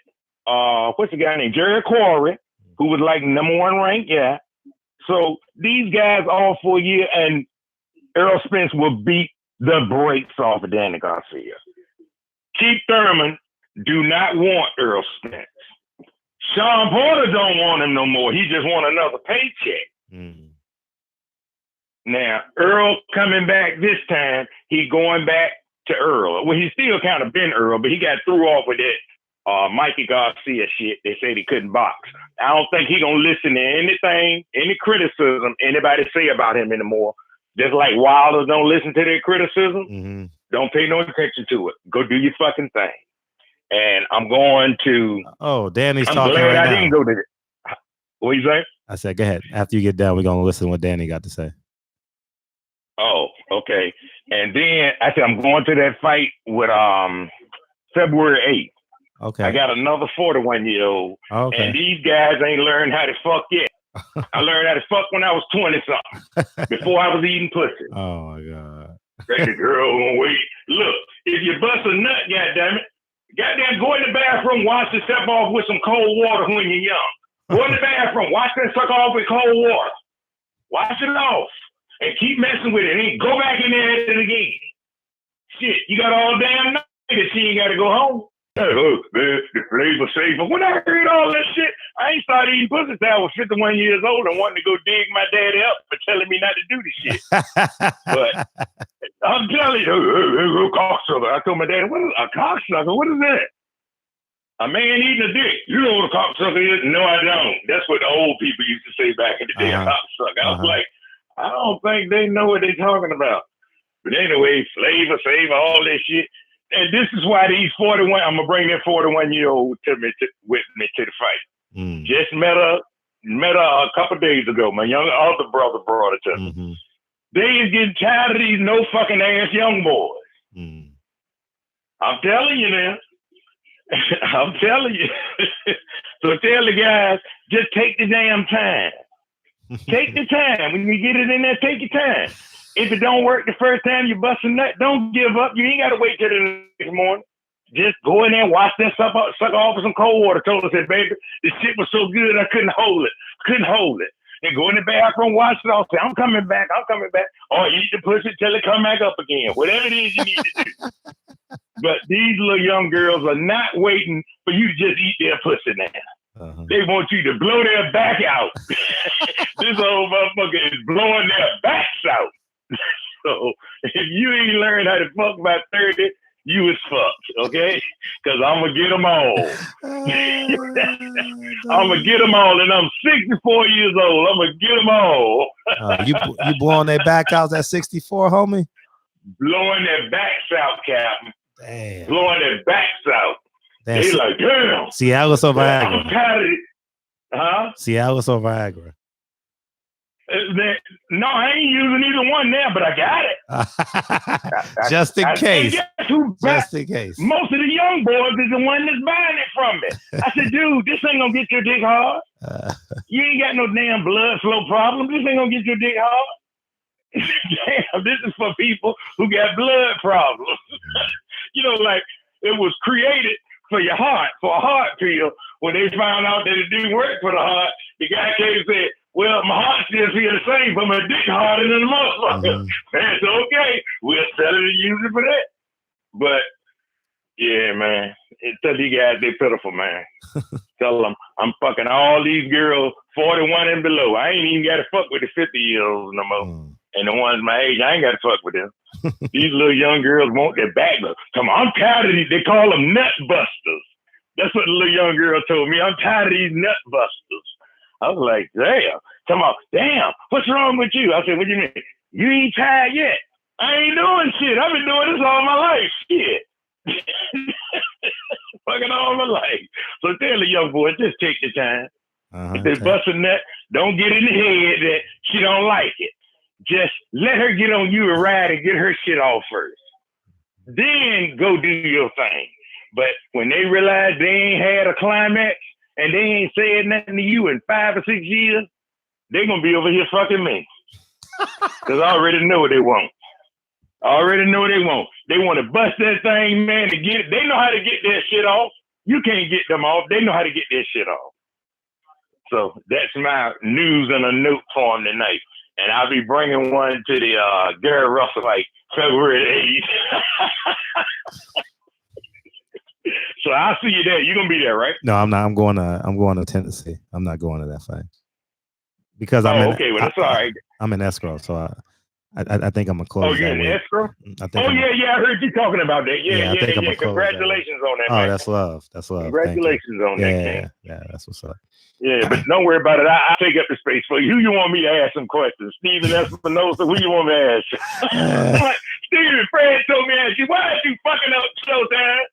what's the guy named? Jarrett Quarry, who was like #1 ranked, yeah. So these guys all for a year, and Errol Spence will beat the brakes off of Danny Garcia. Keith Thurman do not want Errol Spence. Sean Porter don't want him no more. He just want another paycheck. Mm. Now, Earl coming back this time, he going back to Earl. Well, he's still kind of been Earl, but he got threw off with that Mikey Garcia shit. They said he couldn't box. I don't think he gonna listen to anything, any criticism anybody say about him anymore. Just like Wilder don't listen to their criticism, Mm-hmm. don't pay no attention to it. Go do your fucking thing. And I'm going to. Oh, Danny's I'm talking glad right I now. didn't go to. What you say? I said, go ahead. After you get done, we're gonna listen to what Danny got to say. Oh, okay. And then I said I'm going to that fight with February 8th. Okay. I got another 41-year-old. Okay. And these guys ain't learned how to fuck yet. I learned how to fuck when I was 20-something, before I was eating pussy. Oh my God. The girl gonna wait. Look, if you bust a nut, goddammit, goddamn, go in the bathroom, wash yourself off with some cold water when you're young. Go in the bathroom, wash that sucker off with cold water. Wash it off. And keep messing with it. And go back in there and hit it again. Shit, you got all damn night that she ain't got to go home. Oh, man, the flavor saver. When I heard all that shit, I ain't started eating pussy till I was 51 years old and wanting to go dig my daddy up for telling me not to do this shit. But I'm telling you, cocksucker. I told my daddy, what is a cocksucker? What is that? A man eating a dick. You know what a cocksucker is? No, I don't. That's what the old people used to say back in the day, a cocksucker. I was like, I don't think they know what they're talking about. But anyway, flavor, saver, all this shit. And this is why these 41, I'm going to bring that 41-year-old with me to the fight. Mm. Just met her a couple days ago. My young other brother brought her to me. Mm-hmm. They is getting tired of these no fucking ass young boys. Mm. I'm telling you now. I'm telling you. So tell the guys, just take the damn time. Take the time. When you get it in there, take your time. If it don't work the first time you bust a nut, don't give up. You ain't got to wait till the next morning. Just go in there and wash that sucker off with some cold water. Told us that, baby, this shit was so good I couldn't hold it. And go in the bathroom, wash it off. Say, I'm coming back. Or eat the pussy till it come back up again. Whatever it is you need to do. But these little young girls are not waiting for you to just eat their pussy now. Uh-huh. They want you to blow their back out. This old motherfucker is blowing their backs out. So if you ain't learned how to fuck by 30, you is fucked, okay? Because I'm going to get them all. I'm going to get them all, and I'm 64 years old. I'm going to get them all. You blowing their back out at 64, homie? Blowing their backs out, Captain. Damn. Blowing their backs out. They like, damn. Cialis or Viagra? I'm tired of it. Huh? Cialis or Viagra? No, I ain't using either one now, but I got it. Just in case. Just in case. Most of the young boys is the one that's buying it from me. I said, dude, this ain't gonna get your dick hard. You ain't got no damn blood flow problem. This ain't gonna get your dick hard. Damn, this is for people who got blood problems. You know, like it was created for your heart, for a heart pill. When they found out that it didn't work for the heart, the guy came and said, well, my heart still feel the same, but my dick harder than the motherfucker. That's okay. We'll sell it and use it for that. But, yeah, man. Tell these guys they're pitiful, man. Tell them I'm fucking all these girls 41 and below. I ain't even got to fuck with the 50-year-olds no more. And the ones my age, I ain't got to fuck with them. These little young girls want their back. Come on, I'm tired of these. They call them nut busters. That's what the little young girl told me. I'm tired of these nut busters. I was like, damn. Come on, damn, what's wrong with you? I said, what do you mean? You ain't tired yet. I ain't doing shit. I've been doing this all my life. Shit. Fucking all my life. So tell the young boy, just take the time. If they bust a nut, don't get in the head that she don't like it. Just let her get on you and ride and get her shit off first. then go do your thing. But when they realize they ain't had a climax and they ain't said nothing to you in 5 or 6 years, they're going to be over here fucking me. Because I already know what they want. I already know what they want. They want to bust that thing, man, to get it. They know how to get that shit off. You can't get them off. They know how to get that shit off. So that's my news and a note for them tonight. And I'll be bringing one to the Garrett Russell like February 8th. So I'll see you there. You're gonna be there, right? No, I'm not. I'm going to Tennessee. I'm not going to that fight because okay, well that's all right. I'm in escrow, so I think I'm gonna close. Oh, you're in escrow? I heard you talking about that. Yeah. Congratulations on that. Oh, that's love. That's love. Congratulations on that, man. Yeah, that's what's up. Yeah, but don't worry about it. I'll take up the space for you. Who you want me to ask some questions? Steven Espinosa, who you want me to ask? Steven, Fred told me to ask you, why are you fucking up Showtime?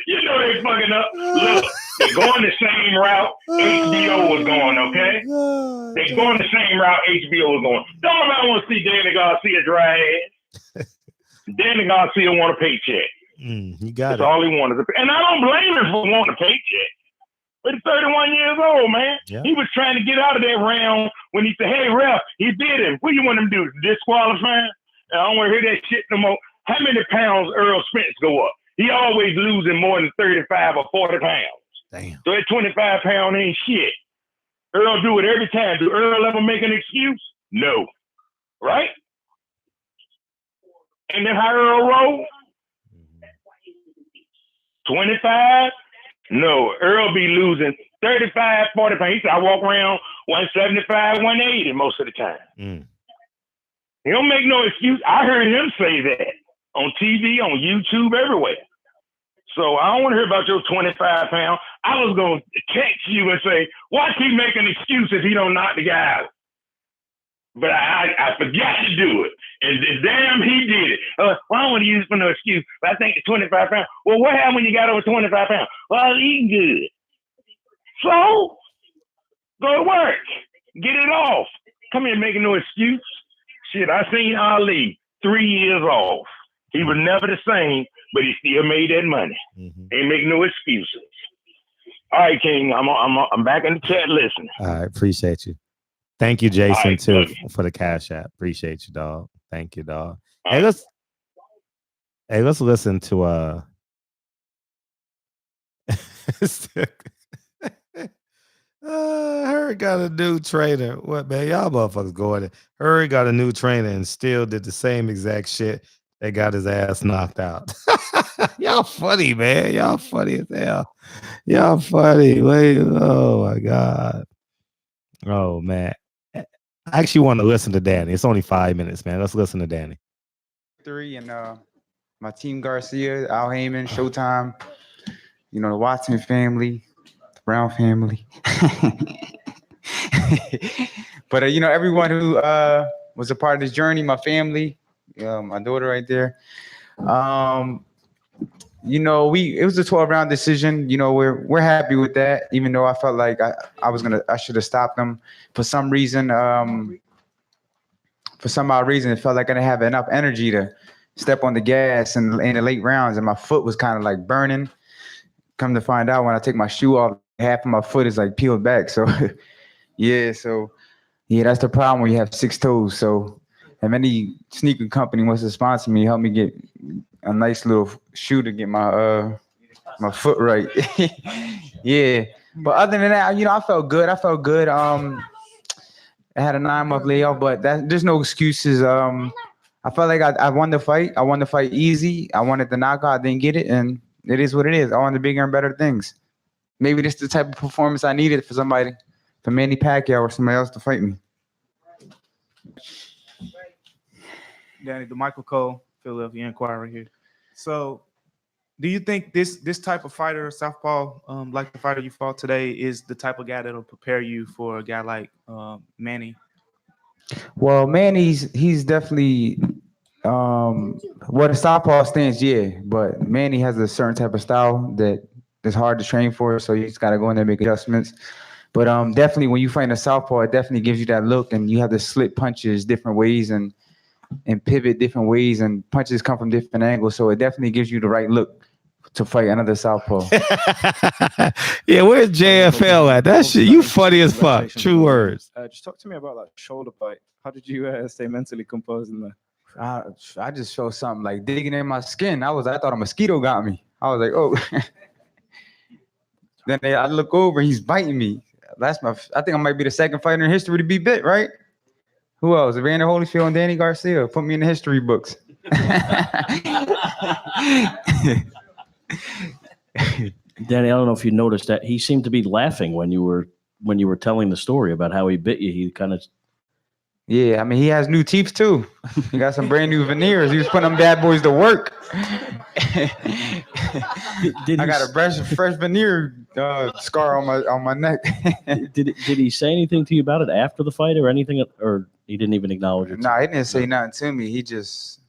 You know they fucking up. Look, they're going the same route HBO was going, okay? They're going the same route HBO was going. Don't nobody want to see Danny Garcia dry ass. Danny Garcia want a paycheck. You got That's all he wanted. And I don't blame him for wanting a paycheck. But he's 31 years old, man. Yeah. He was trying to get out of that round when he said, hey, ref, he did him. What do you want him to do? Disqualify? I don't want to hear that shit no more. How many pounds Earl Spence go up? He always losing more than 35 or 40 pounds. Damn. So that 25 pound ain't shit. Earl do it every time. Do Earl ever make an excuse? No. Right? And then how Earl roll? 25? No. Earl be losing 35, 40 pounds. He said, I walk around 175, 180 most of the time. He don't make no excuse. I heard him say that on TV, on YouTube, everywhere. So I don't want to hear about your 25 pounds. I was going to text you and say, why keep making excuses if he don't knock the guy out? But I forgot to do it. And damn, he did it. Well, I don't want to use it for no excuse, but I think it's 25 pounds. Well, what happened when you got over 25 pounds? Well, I was eating good. So, go to work. Get it off. Come here making no excuse. Shit, I seen Ali 3 years off. He was never the same, but he still made that money. Ain't make no excuses. All right, King, I'm back in the chat listening. All right, appreciate you. Thank you, Jason, too, for the Cash App. Appreciate you, dog. Thank you, dog. Hey, let's listen to Hurd got a new trainer. What, man? Y'all motherfuckers going. Hurd got a new trainer and still did the same exact shit. They got his ass knocked out. Y'all funny, man. Y'all funny as hell. Y'all funny. Wait, oh my God. Oh man. I actually want to listen to Danny. It's only 5 minutes, man. Let's listen to Danny. 3 and my team Garcia, Al Heyman, Showtime, you know, the Watson family, the Brown family. But you know, everyone who was a part of this journey, my family, my daughter right there. You know, it was a 12-round decision. You know, we're happy with that, even though I felt like I should have stopped them for some reason. For some odd reason, it felt like I didn't have enough energy to step on the gas in the late rounds, and my foot was kind of like burning. Come to find out, when I take my shoe off, half of my foot is like peeled back. So yeah, that's the problem when you have 6 toes. So if any sneaker company wants to sponsor me, help me get a nice little shoe to get my my foot right. Yeah. But other than that, you know, I felt good. I had a 9-month layoff, but there's no excuses. I felt like I won the fight. I won the fight easy. I wanted the knockout. I didn't get it, and it is what it is. I wanted bigger and better things. Maybe this is the type of performance I needed for somebody, for Manny Pacquiao or somebody else to fight me. Danny, the Michael Cole, Philadelphia Inquirer here. So, do you think this type of fighter, southpaw, like the fighter you fought today, is the type of guy that'll prepare you for a guy like Manny? Well, he's definitely the southpaw stance, yeah. But Manny has a certain type of style that is hard to train for, so you just got to go in there and make adjustments. But definitely when you fight a southpaw, it definitely gives you that look, and you have to slip punches different ways, and and pivot different ways, and punches come from different angles. So it definitely gives you the right look to fight another southpaw. Yeah, where's JFL at? That shit, you funny as fuck. True words. Just talk to me about that shoulder fight. How did you stay mentally composed in there? I just felt something like digging in my skin. I thought a mosquito got me. I was like, oh. Then I look over, he's biting me. I think I might be the second fighter in history to be bit, right? Who else? Evander Holyfield and Danny Garcia. Put me in the history books. Danny, I don't know if you noticed that he seemed to be laughing when you were telling the story about how he bit you. He kind of. Yeah, I mean, he has new teeth too. He got some brand new veneers. He was putting them bad boys to work. I got a fresh veneer scar on my neck. Did he say anything to you about it after the fight or anything, or he didn't even acknowledge it? Nah, he didn't say nothing to me. He just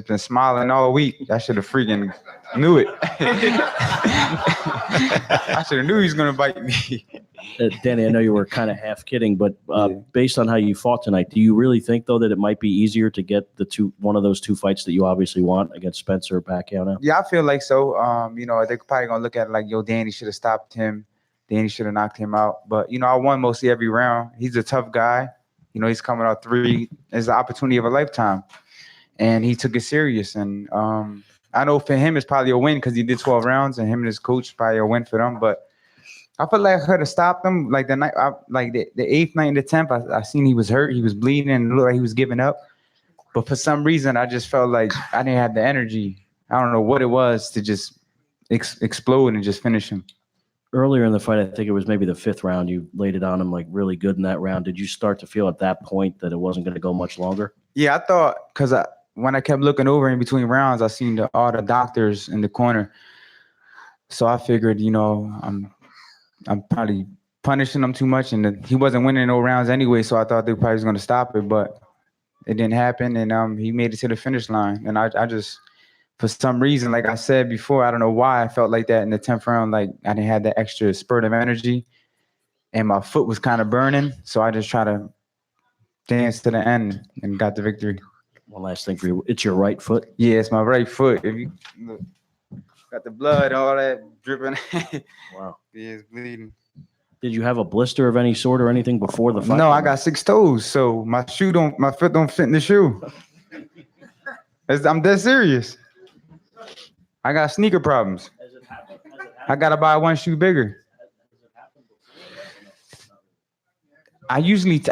been smiling all week. I should have freaking knew it. I should have knew he was gonna bite me. Danny, I know you were kind of half kidding, but based on how you fought tonight, do you really think though that it might be easier to get one of those two fights that you obviously want against Spencer or Pacquiao now? Yeah, I feel like so. They're probably gonna look at it like, yo, Danny should have stopped him. Danny should have knocked him out. But I won mostly every round. He's a tough guy. He's coming out 3. It's the opportunity of a lifetime. And he took it serious. And I know for him, it's probably a win because he did 12 rounds, and him and his coach probably a win for them. But I feel like I could have stopped him. Like the night, the 8th night and the 10th, I seen he was hurt. He was bleeding and it looked like he was giving up. But for some reason, I just felt like I didn't have the energy. I don't know what it was to just explode and just finish him. Earlier in the fight, I think it was maybe the 5th round, you laid it on him like really good in that round. Did you start to feel at that point that it wasn't going to go much longer? Yeah, I thought because when I kept looking over in between rounds, I seen all the doctors in the corner. So I figured, I'm probably punishing him too much, and he wasn't winning no rounds anyway. So I thought they probably was going to stop it, but it didn't happen, and he made it to the finish line. And I just, for some reason, like I said before, I don't know why I felt like that in the 10th round. Like I didn't have that extra spurt of energy, and my foot was kind of burning. So I just tried to dance to the end and got the victory. One last thing for you. It's your right foot? Yeah, it's my right foot. If you look, got the blood, all that dripping. Wow. Yeah, it's bleeding. Did you have a blister of any sort or anything before the fight? No, I got 6 toes, so my foot don't fit in the shoe. I'm dead serious. I got sneaker problems. I gotta buy one shoe bigger. I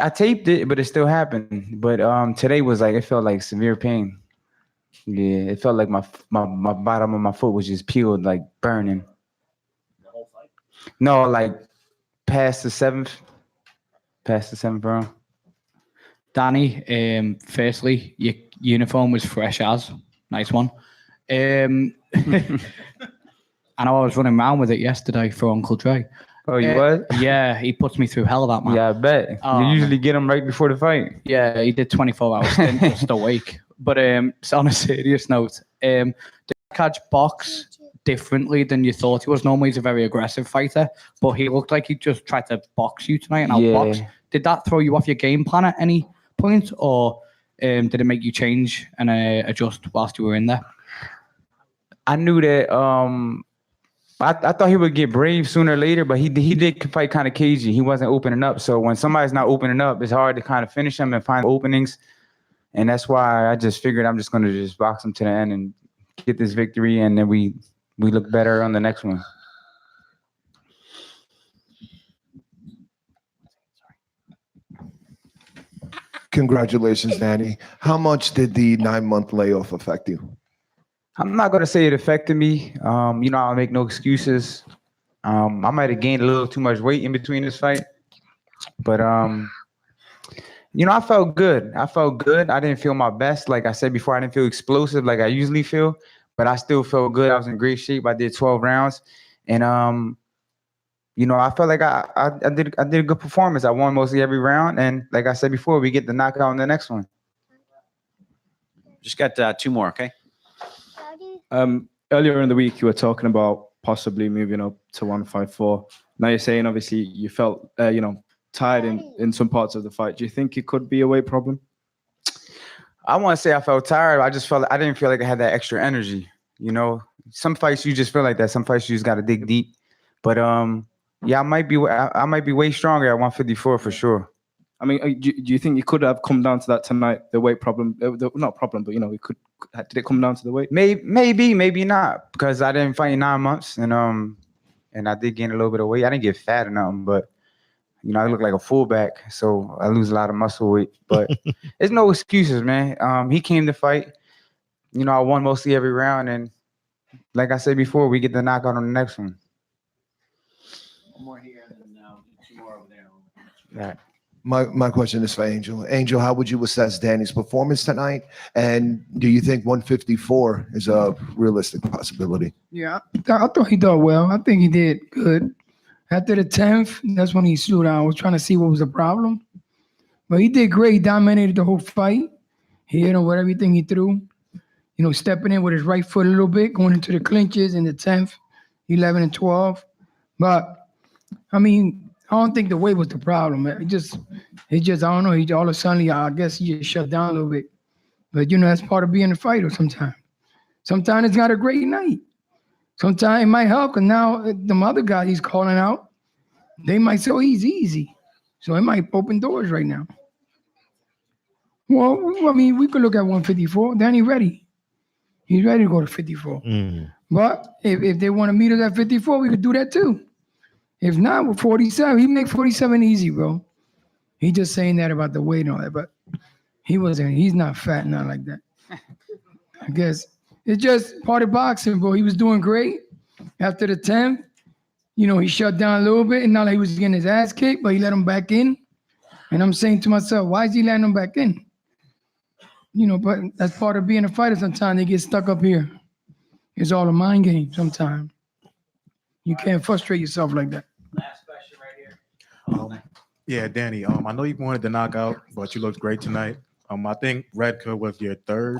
taped it, but it still happened. But today was like, it felt like severe pain. Yeah, it felt like my bottom of my foot was just peeled, like burning. The whole fight? No, like past the 7th round. Danny, firstly, your uniform was fresh as. Nice one. I know I was running around with it yesterday for Uncle Dre. Oh, you was? Yeah, he puts me through hell of that, man. Yeah, I bet. You usually get him right before the fight. Yeah, he did 24 hours stint just a week. But on a serious note, did Catch box differently than you thought he was? Normally he's a very aggressive fighter, but he looked like he just tried to box you tonight and outbox. Did that throw you off your game plan at any point, or did it make you change and adjust whilst you were in there? I knew that I thought he would get brave sooner or later, but he did fight kind of cagey. He wasn't opening up. So when somebody's not opening up, it's hard to kind of finish him and find openings. And that's why I just figured I'm just going to just box him to the end and get this victory, and then we look better on the next one. Congratulations, Danny. How much did the 9-month layoff affect you? I'm not going to say it affected me. I'll make no excuses. I might have gained a little too much weight in between this fight. But, I felt good. I didn't feel my best. Like I said before, I didn't feel explosive like I usually feel. But I still felt good. I was in great shape. I did 12 rounds. And, I felt like I did a good performance. I won mostly every round. And like I said before, we get the knockout in the next one. Just got 2 more, okay? Earlier in the week, you were talking about possibly moving up to 154. Now you're saying, obviously, you felt, tired in some parts of the fight. Do you think it could be a weight problem? I want to say I felt tired. I didn't feel like I had that extra energy. You know, some fights you just feel like that. Some fights you just got to dig deep. But yeah, I might be way stronger at 154 for sure. I mean, do you think you could have come down to that tonight? The weight problem, not problem, but it could. Did it come down to the weight? Maybe not, because I didn't fight in 9 months, and I did gain a little bit of weight. I didn't get fat or nothing, but I look like a fullback, so I lose a lot of muscle weight. But there's no excuses, man. He came to fight. I won mostly every round, and like I said before, we get the knockout on the next one. One more here, and then 2 more over there. Right. My question is for Angel. Angel, how would you assess Danny's performance tonight? And do you think 154 is a realistic possibility? Yeah, I thought he did well. I think he did good. After the 10th, that's when he slowed down. I was trying to see what was the problem. But he did great. He dominated the whole fight. He hit him with everything he threw. Stepping in with his right foot a little bit, going into the clinches in the 10th, 11 and 12. But, I mean, I don't think the weight was the problem. It just I don't know. He all of a sudden, I guess he just shut down a little bit. But, that's part of being a fighter sometimes. Sometimes it's not a great night. Sometimes it might help, and now the other guy he's calling out, they might say, oh, he's easy. So it might open doors right now. Well, I mean, we could look at 154. Danny ready. He's ready to go to 54. But if they want to meet us at 54, we could do that too. If not, with 47, he make 47 easy, bro. He just saying that about the weight and all that, but he's not fat, not like that. I guess it's just part of boxing, bro. He was doing great. After the 10th, he shut down a little bit, and not like he was getting his ass kicked, but he let him back in. And I'm saying to myself, why is he letting him back in? But that's part of being a fighter. Sometimes they get stuck up here. It's all a mind game sometimes. You can't frustrate yourself like that. Last question right here. Yeah, Danny. I know you wanted the knockout, but you looked great tonight. I think Redka was your third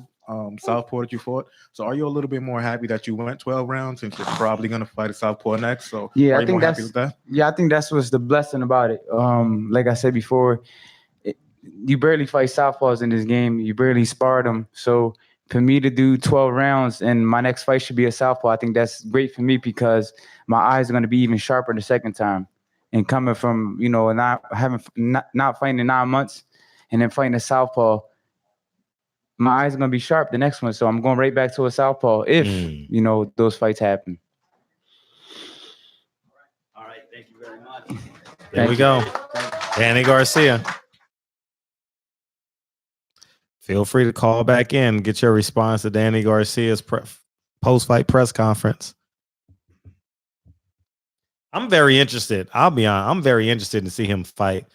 southpaw that you fought. So are you a little bit more happy that you went 12 rounds since you're probably going to fight a southpaw next? So yeah, are you more happy with that? Yeah, I think that's what's the blessing about it. Like I said before, you barely fight southpaws in this game. You barely spar them. So for me to do 12 rounds and my next fight should be a southpaw, I think that's great for me because my eyes are going to be even sharper the second time. And coming from, not fighting in 9 months and then fighting a southpaw, my eyes are going to be sharp the next one. So I'm going right back to a southpaw if, those fights happen. All right. Thank you very much. There we go. Danny Garcia. Feel free to call back in, get your response to Danny Garcia's post-fight press conference. I'm very interested. I'll be honest. I'm very interested to see him fight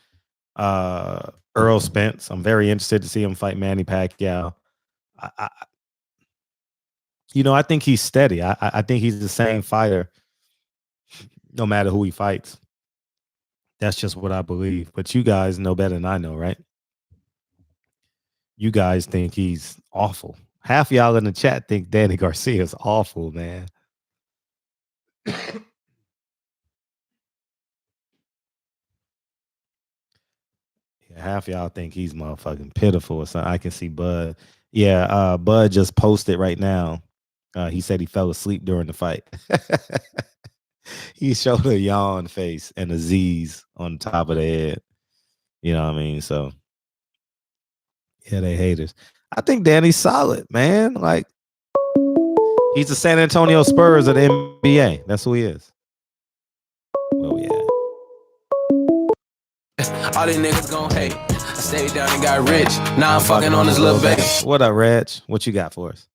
Earl Spence. I'm very interested to see him fight Manny Pacquiao. I think he's steady. I think he's the same fighter no matter who he fights. That's just what I believe. But you guys know better than I know, right? You guys think he's awful. Half y'all in the chat think Danny Garcia is awful, man. Yeah, half y'all think he's motherfucking pitiful or something. I can see Bud. Yeah, Bud just posted right now. He said he fell asleep during the fight. He showed a yawn face and a Z's on top of the head. You know what I mean? So, yeah, they haters. I think Danny's solid, man. Like, he's the San Antonio Spurs of the NBA. That's who he is. Where we at? All these niggas gon' hate. I stayed down and got rich. Now I'm fucking on this little baby. What up, Reg? What you got for us?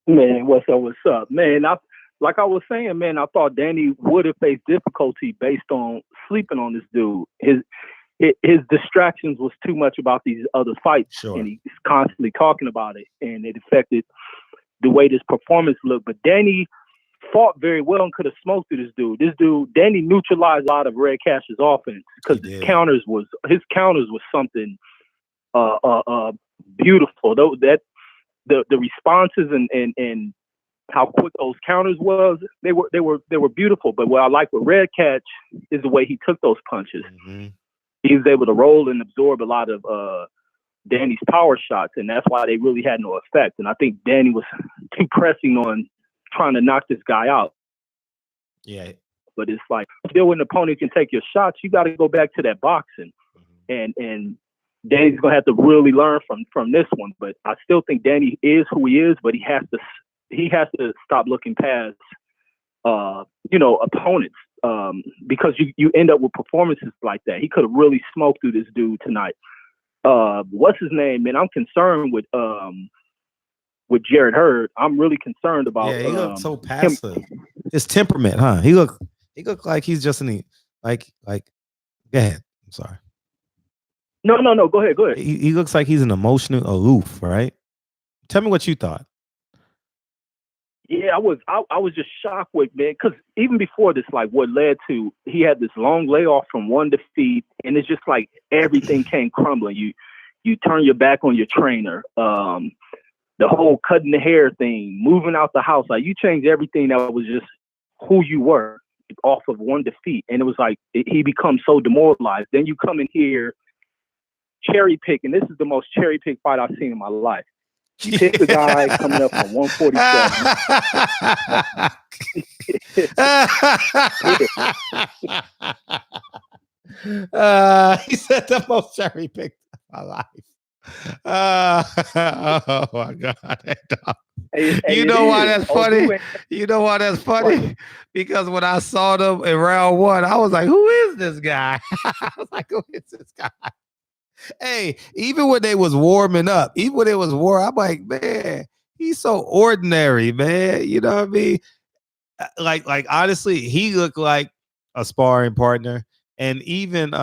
Man, what's up? Man, like I was saying, man, I thought Danny would have faced difficulty based on sleeping on this dude. His distractions was too much about these other fights, and he's constantly talking about it, and it affected the way this performance looked. But Danny fought very well and could have smoked this dude. Danny neutralized a lot of Red Cash's offense because his counters was something beautiful. Though that the responses and how quick those counters was, they were beautiful. But what I like with Red Cash is the way he took those punches. Mm-hmm. He was able to roll and absorb a lot of Danny's power shots, and that's why they really had no effect. And I think Danny was too pressing on trying to knock this guy out. Yeah. But it's like, still when the opponent can take your shots, you got to go back to that boxing. And Danny's going to have to really learn from this one. But I still think Danny is who he is, but he has to stop looking past, opponents. Because you end up with performances like that. He could have really smoked through this dude tonight. What's his name, man? I'm concerned with Jarrett Hurd. I'm really concerned about. Yeah, he looked so passive. His temperament, huh? He looked like he's just in the like. Go ahead. I'm sorry. No. Go ahead. He looks like he's an emotional aloof, right? Tell me what you thought. Yeah, I was just shocked with, man, because even before this, like what led to, he had this long layoff from one defeat, and it's just like everything came crumbling. You turn your back on your trainer, the whole cutting the hair thing, moving out the house, like you changed everything that was just who you were off of one defeat, and it was like he becomes so demoralized. Then you come in here, cherry pick, and this is the most cherry pick fight I've seen in my life. You pick the guy coming up from 147. He said the most cherry picked of my life. Oh my God. You know why that's funny? You know why that's funny? Because when I saw them in round one, I was like, who is this guy? I was like, who is this guy? Hey, even when they was warming up, I'm like, man, he's so ordinary, man. You know what I mean? Like honestly, he looked like a sparring partner, and even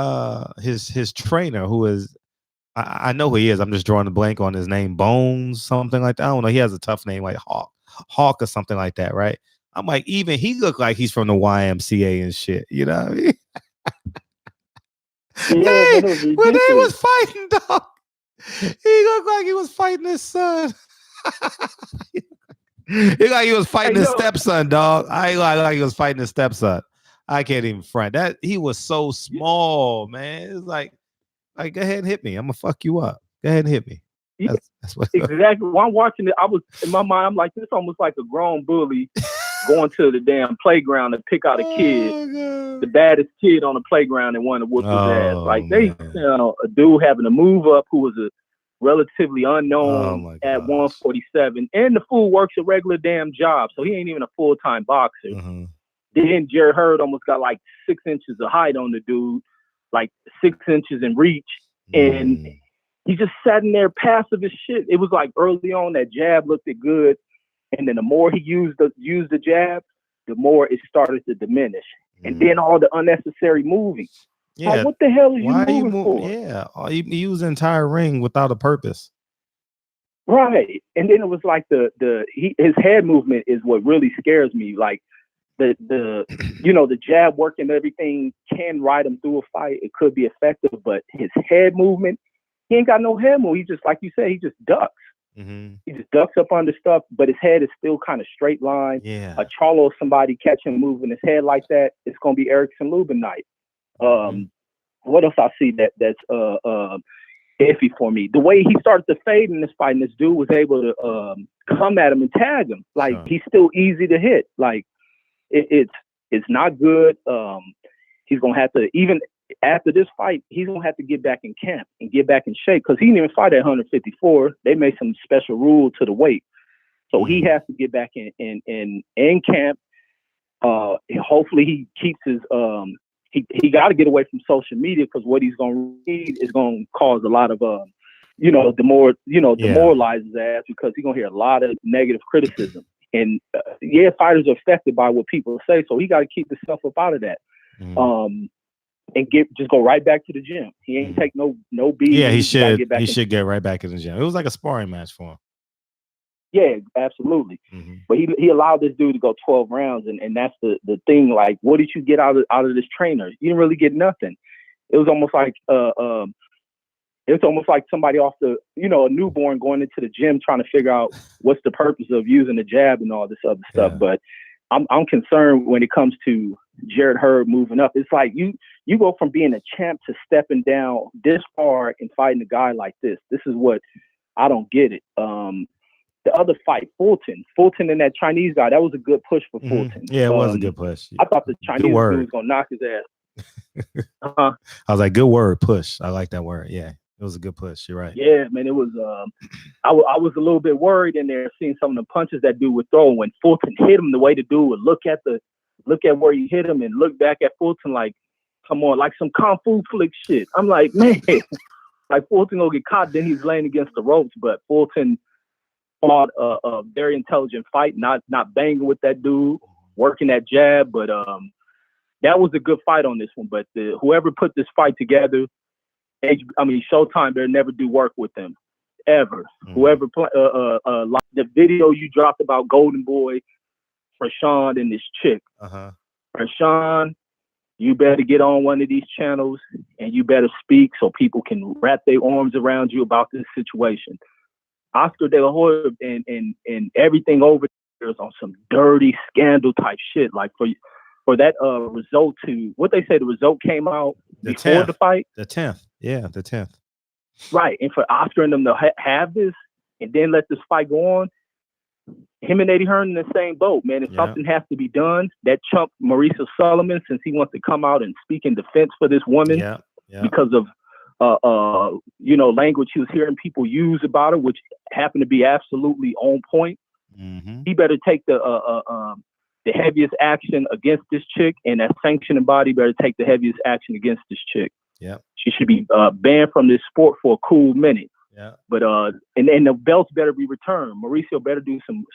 his trainer, who is, I know who he is. I'm just drawing a blank on his name, Bones, something like that. I don't know. He has a tough name, like Hawk or something like that, right? I'm like, even he looked like he's from the YMCA and shit. You know what I mean? Yeah, hey, when they was fighting, dog, he looked like he was fighting his son. He looked like he was fighting his stepson, dog. I ain't like he was fighting his stepson. I can't even front that. He was so small, man. It's like go ahead and hit me. I'm gonna fuck you up. Go ahead and hit me. That's what exactly. While I'm watching it, I was in my mind, I'm like, this almost like a grown bully going to the damn playground to pick out a kid, the baddest kid on the playground, and wanted to whoop his ass. Like a dude having to move up who was a relatively unknown at 147, and the fool works a regular damn job, so he ain't even a full-time boxer. Then Jarrett Hurd almost got like 6 inches of height on the dude, like 6 inches in reach, and he just sat in there passive as shit. It was like early on that jab looked good. And then the more he used the jab, the more it started to diminish. And then all the unnecessary moving. Yeah. Like, what the hell are you moving for? Yeah. He used the entire ring without a purpose. Right. And then it was like his head movement is what really scares me. Like the jab work and everything can ride him through a fight. It could be effective, but his head movement, he ain't got no head move. He just, like you said, he just ducks. He just ducks up under stuff, but his head is still kind of straight line. Yeah. A Charlo, somebody catch him moving his head like that, it's gonna be Erickson Lubin night. What else I see that's iffy for me? The way he started to fade in this fight, and this dude was able to come at him and tag him. Like he's still easy to hit. Like it's not good. He's gonna have to, even after this fight, he's gonna have to get back in camp and get back in shape, because he didn't even fight at 154. They made some special rule to the weight, so he has to get back in camp. Hopefully he keeps his he got to get away from social media, because what he's gonna read is gonna cause a lot of demoralize his ass, because he's gonna hear a lot of negative criticism. And fighters are affected by what people say, so he got to keep himself up out of that. And just go right back to the gym. He ain't take no beat. Yeah, he should get right back in the gym. It was like a sparring match for him. Yeah, absolutely. But he allowed this dude to go 12 rounds, and that's the thing. Like, what did you get out of this trainer? You didn't really get nothing. It was almost like somebody off a newborn going into the gym trying to figure out what's the purpose of using the jab and all this other stuff. But I'm concerned when it comes to Jarrett Hurd moving up. It's like you go from being a champ to stepping down this far and fighting a guy like this. This is what I don't get it. The other fight, Fulton and that Chinese guy, that was a good push for Fulton. Yeah, it was a good push. I thought the Chinese dude was gonna knock his ass. I was like, good word, push. I like that word. Yeah, it was a good push. You're right. Yeah, man, it was. I was a little bit worried in there seeing some of the punches that dude would throw. When Fulton hit him, the way the dude would look at where he hit him and look back at Fulton like, come on, like some kung fu flick shit. I'm like, man, like Fulton gonna get caught. Then he's laying against the ropes, but Fulton fought a very intelligent fight, not banging with that dude, working that jab, but that was a good fight on this one. But whoever put this fight together, Showtime better never do work with them ever. Whoever like the video you dropped about Golden Boy, Rashawn and this chick, Rashawn, you better get on one of these channels and you better speak so people can wrap their arms around you about this situation. Oscar De La Hoya and everything over there is on some dirty scandal type shit. Like for that result to what they say the result came out before the fight. The 10th. Yeah, the 10th. Right. And for Oscar and them to have this and then let this fight go on, him and Eddie Hearn in the same boat, man. If something has to be done, that chump Mauricio Sullivan, since he wants to come out and speak in defense for this woman because of language he was hearing people use about her, which happened to be absolutely on point. He better take the heaviest action against this chick, and that sanctioning body better take the heaviest action against this chick. Yeah, she should be banned from this sport for a cool minute. Yeah, but and the belts better be returned. Mauricio better do some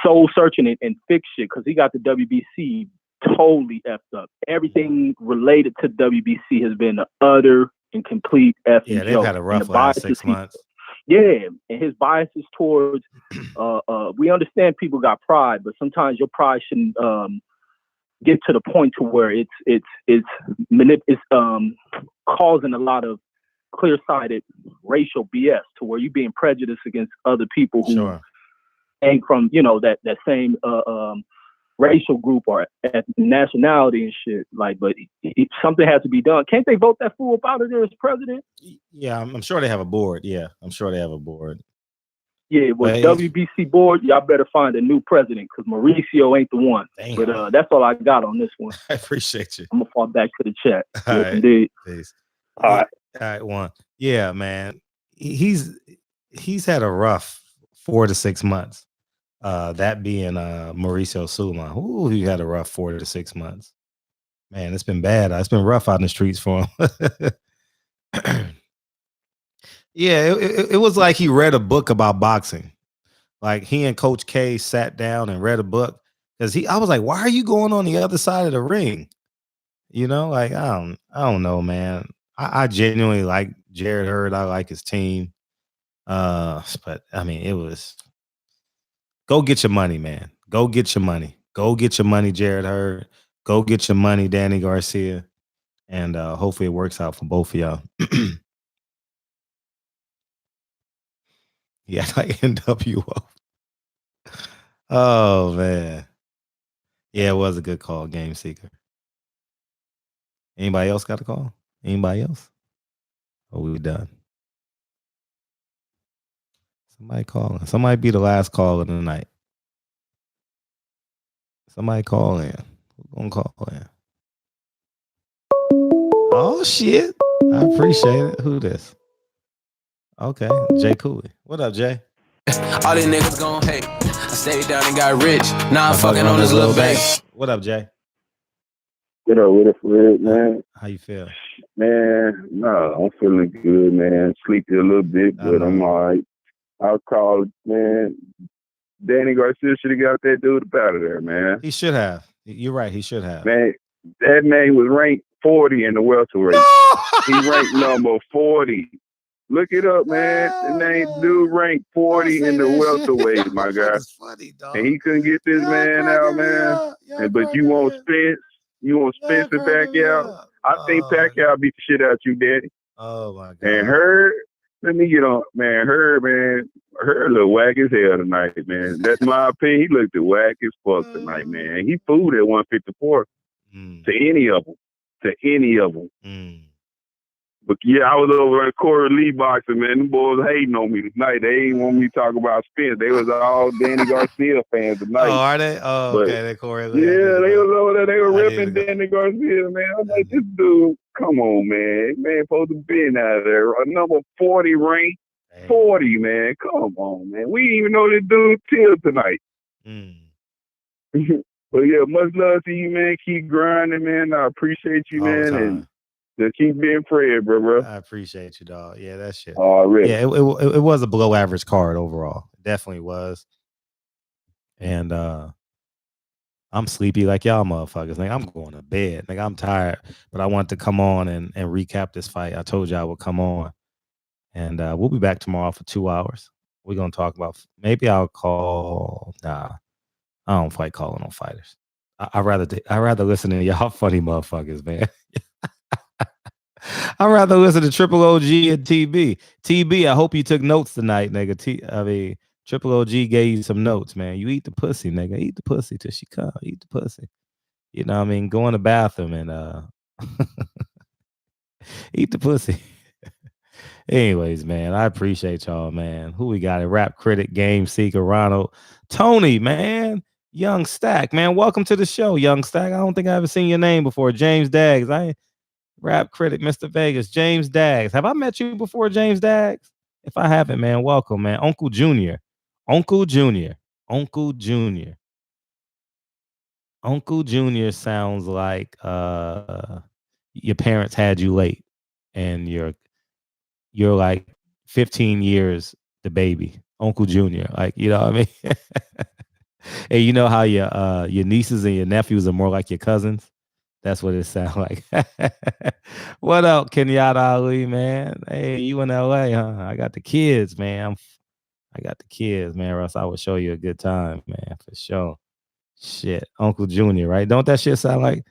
soul searching and fix shit because he got the WBC totally effed up. Everything related to WBC has been an utter and complete effing Yeah, they've joke. had a rough last 6 months. Yeah, and his biases towards we understand people got pride, but sometimes your pride shouldn't get to the point to where it's causing a lot of clear-sided racial BS to where you're being prejudiced against other people who ain't from that same racial group or nationality and shit. Like, but something has to be done. Can't they vote that fool up out of there as president? Yeah, I'm sure they have a board. Yeah, I'm sure they have a board. Yeah, well, WBC board, y'all better find a new president because Mauricio ain't the one. Damn. But that's all I got on this one. I appreciate you. I'm gonna fall back to the chat. All Yes, right. indeed. Peace. All right. All right, one. Yeah, man. He's had a rough 4 to 6 months. That being Mauricio Sulaiman. Ooh, he had a rough 4 to 6 months. Man, it's been bad. It's been rough out in the streets for him. Yeah, it was like he read a book about boxing. Like he and Coach K sat down and read a book because I was like, why are you going on the other side of the ring? Like I don't know, man. I genuinely like Jarrett Hurd. I like his team. But I mean, it was go get your money, man. Go get your money. Go get your money, Jarrett Hurd. Go get your money, Danny Garcia. And hopefully it works out for both of y'all. Yeah, like NWO. Oh man. Yeah, it was a good call, Game Seeker. Anybody else got a call? Anybody else? Oh, we done. Somebody calling. Somebody be the last call of the night. Somebody call in. Who's gonna call in? Oh shit. I appreciate it. Who this? Okay, Jay Cooley. What up, Jay? All these niggas gon' hate. I stayed down and got rich. Now I'm fucking on this little bass. What up, Jay? Get up with it for it, man. How you feel? Man, no, I'm feeling good, man. Sleepy a little bit, but I'm all right. I'll call, man. Danny Garcia should have got that dude up out of there, man. He should have. You're right. He should have. Man, that man was ranked 40 in the welterweight. He ranked number 40. Look it up, man. The name dude ranked 40 in the welterweight, my guy. Funny, dog. And he couldn't get this man out, man. But you want Spence? You want Spence and Pacquiao? I think Pacquiao beat the shit out you, Daddy. Oh my god. And Hurd, Let me get on, man. Hurd look whack as hell tonight, man. That's my opinion. He looked whack as fuck tonight, man. He fooled at 154 to any of them. But yeah, I was over at Corey Lee boxing, man. Them boys hating on me tonight. They ain't want me to talk about Spence. They was all Danny Garcia fans tonight. Oh, are they? Oh, But, okay. They Corey Lee. yeah, they was over there. They were ripping Danny Garcia, man. I'm like, this dude, come on, man. Man, supposed to be out of there. A number 40 rank. 40, man. Come on, man. We didn't even know this dude till tonight. But yeah, much love to you, man. Keep grinding, man. I appreciate you, man. And just keep being Fred, bro. I appreciate you, dog. Yeah, that shit. Already. Yeah, it was a below average card overall. It definitely was. And I'm sleepy like y'all motherfuckers. Like, I'm going to bed. Like, I'm tired. But I wanted to come on and recap this fight. I told you I would come on. And we'll be back tomorrow for 2 hours. We're gonna talk about, maybe I'll call. Nah, I don't fight calling on fighters. I rather listen to y'all funny motherfuckers, man. I'd rather listen to Triple OG and TB. TB, I hope you took notes tonight, nigga. Triple OG gave you some notes, man. You eat the pussy, nigga. Eat the pussy till she come. Eat the pussy. You know what I mean? Go in the bathroom and eat the pussy. Anyways, man, I appreciate y'all, man. Who we got? A rap critic, game seeker, Ronald, Tony, man, Young Stack, man. Welcome to the show, Young Stack. I don't think I ever seen your name before. James Daggs, rap critic, Mr. Vegas, James Daggs. Have I met you before, James Daggs? If I haven't, man, welcome, man. Uncle Junior sounds like your parents had you late, and you're like 15 years the baby, Uncle Junior. Like, you know what I mean? And you know how your nieces and your nephews are more like your cousins? That's what it sounds like. What up, Kenyatta Ali, man? Hey, you in LA, huh? I got the kids, man. I got the kids, man, or else I would show you a good time, man, for sure. Shit, Uncle Junior, right? Don't that shit sound like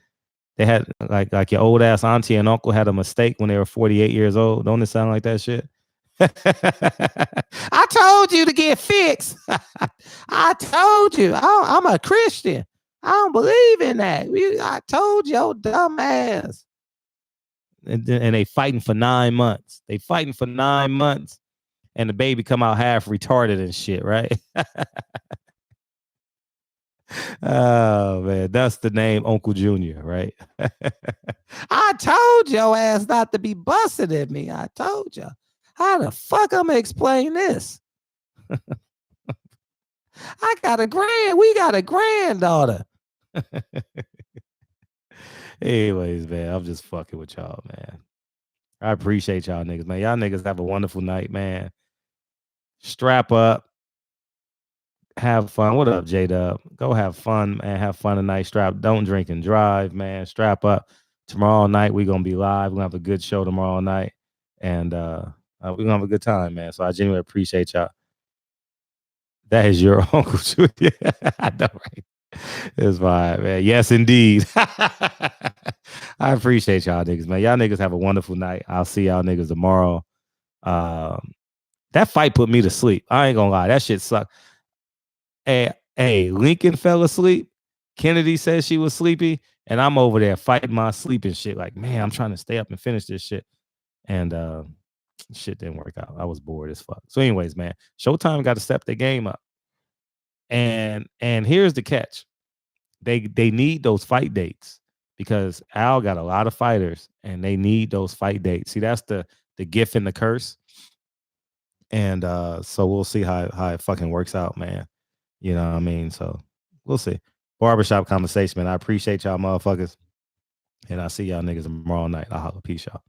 they had like your old ass auntie and uncle had a mistake when they were 48 years old? Don't it sound like that shit? I told you to get fixed. I told you. I'm a Christian. I don't believe in that. I told you, old dumb ass. And they fighting for 9 months. And the baby come out half retarded and shit, right? Oh, man, that's the name Uncle Junior, right? I told your ass not to be busting at me. I told you. How the fuck I'm gonna explain this? We got a granddaughter. Anyways, man, I'm just fucking with y'all, man. I appreciate y'all niggas, man. Y'all niggas have a wonderful night, man. Strap up. Have fun. What up, J-Dub? Go have fun, man. Have fun tonight. Don't drink and drive, man. Strap up. Tomorrow night, we're going to be live. We're going to have a good show tomorrow night. And we're going to have a good time, man. So I genuinely appreciate y'all. That is your Uncle Junior. I know, right? It's fine, man. Yes, indeed. I appreciate y'all niggas, man. Y'all niggas have a wonderful night. I'll see y'all niggas tomorrow. That fight put me to sleep. I ain't going to lie. That shit sucked. Hey, Lincoln fell asleep. Kennedy said she was sleepy. And I'm over there fighting my sleep and shit. Like, man, I'm trying to stay up and finish this shit. And shit didn't work out. I was bored as fuck. So anyways, man, Showtime got to step their game up. And here's the catch. They need those fight dates because Al got a lot of fighters and they need those fight dates. See, that's the gift and the curse. And so we'll see how it fucking works out, man. You know what I mean? So we'll see. Barbershop conversation, man. I appreciate y'all motherfuckers. And I'll see y'all niggas tomorrow night. I'll holla. Peace, y'all.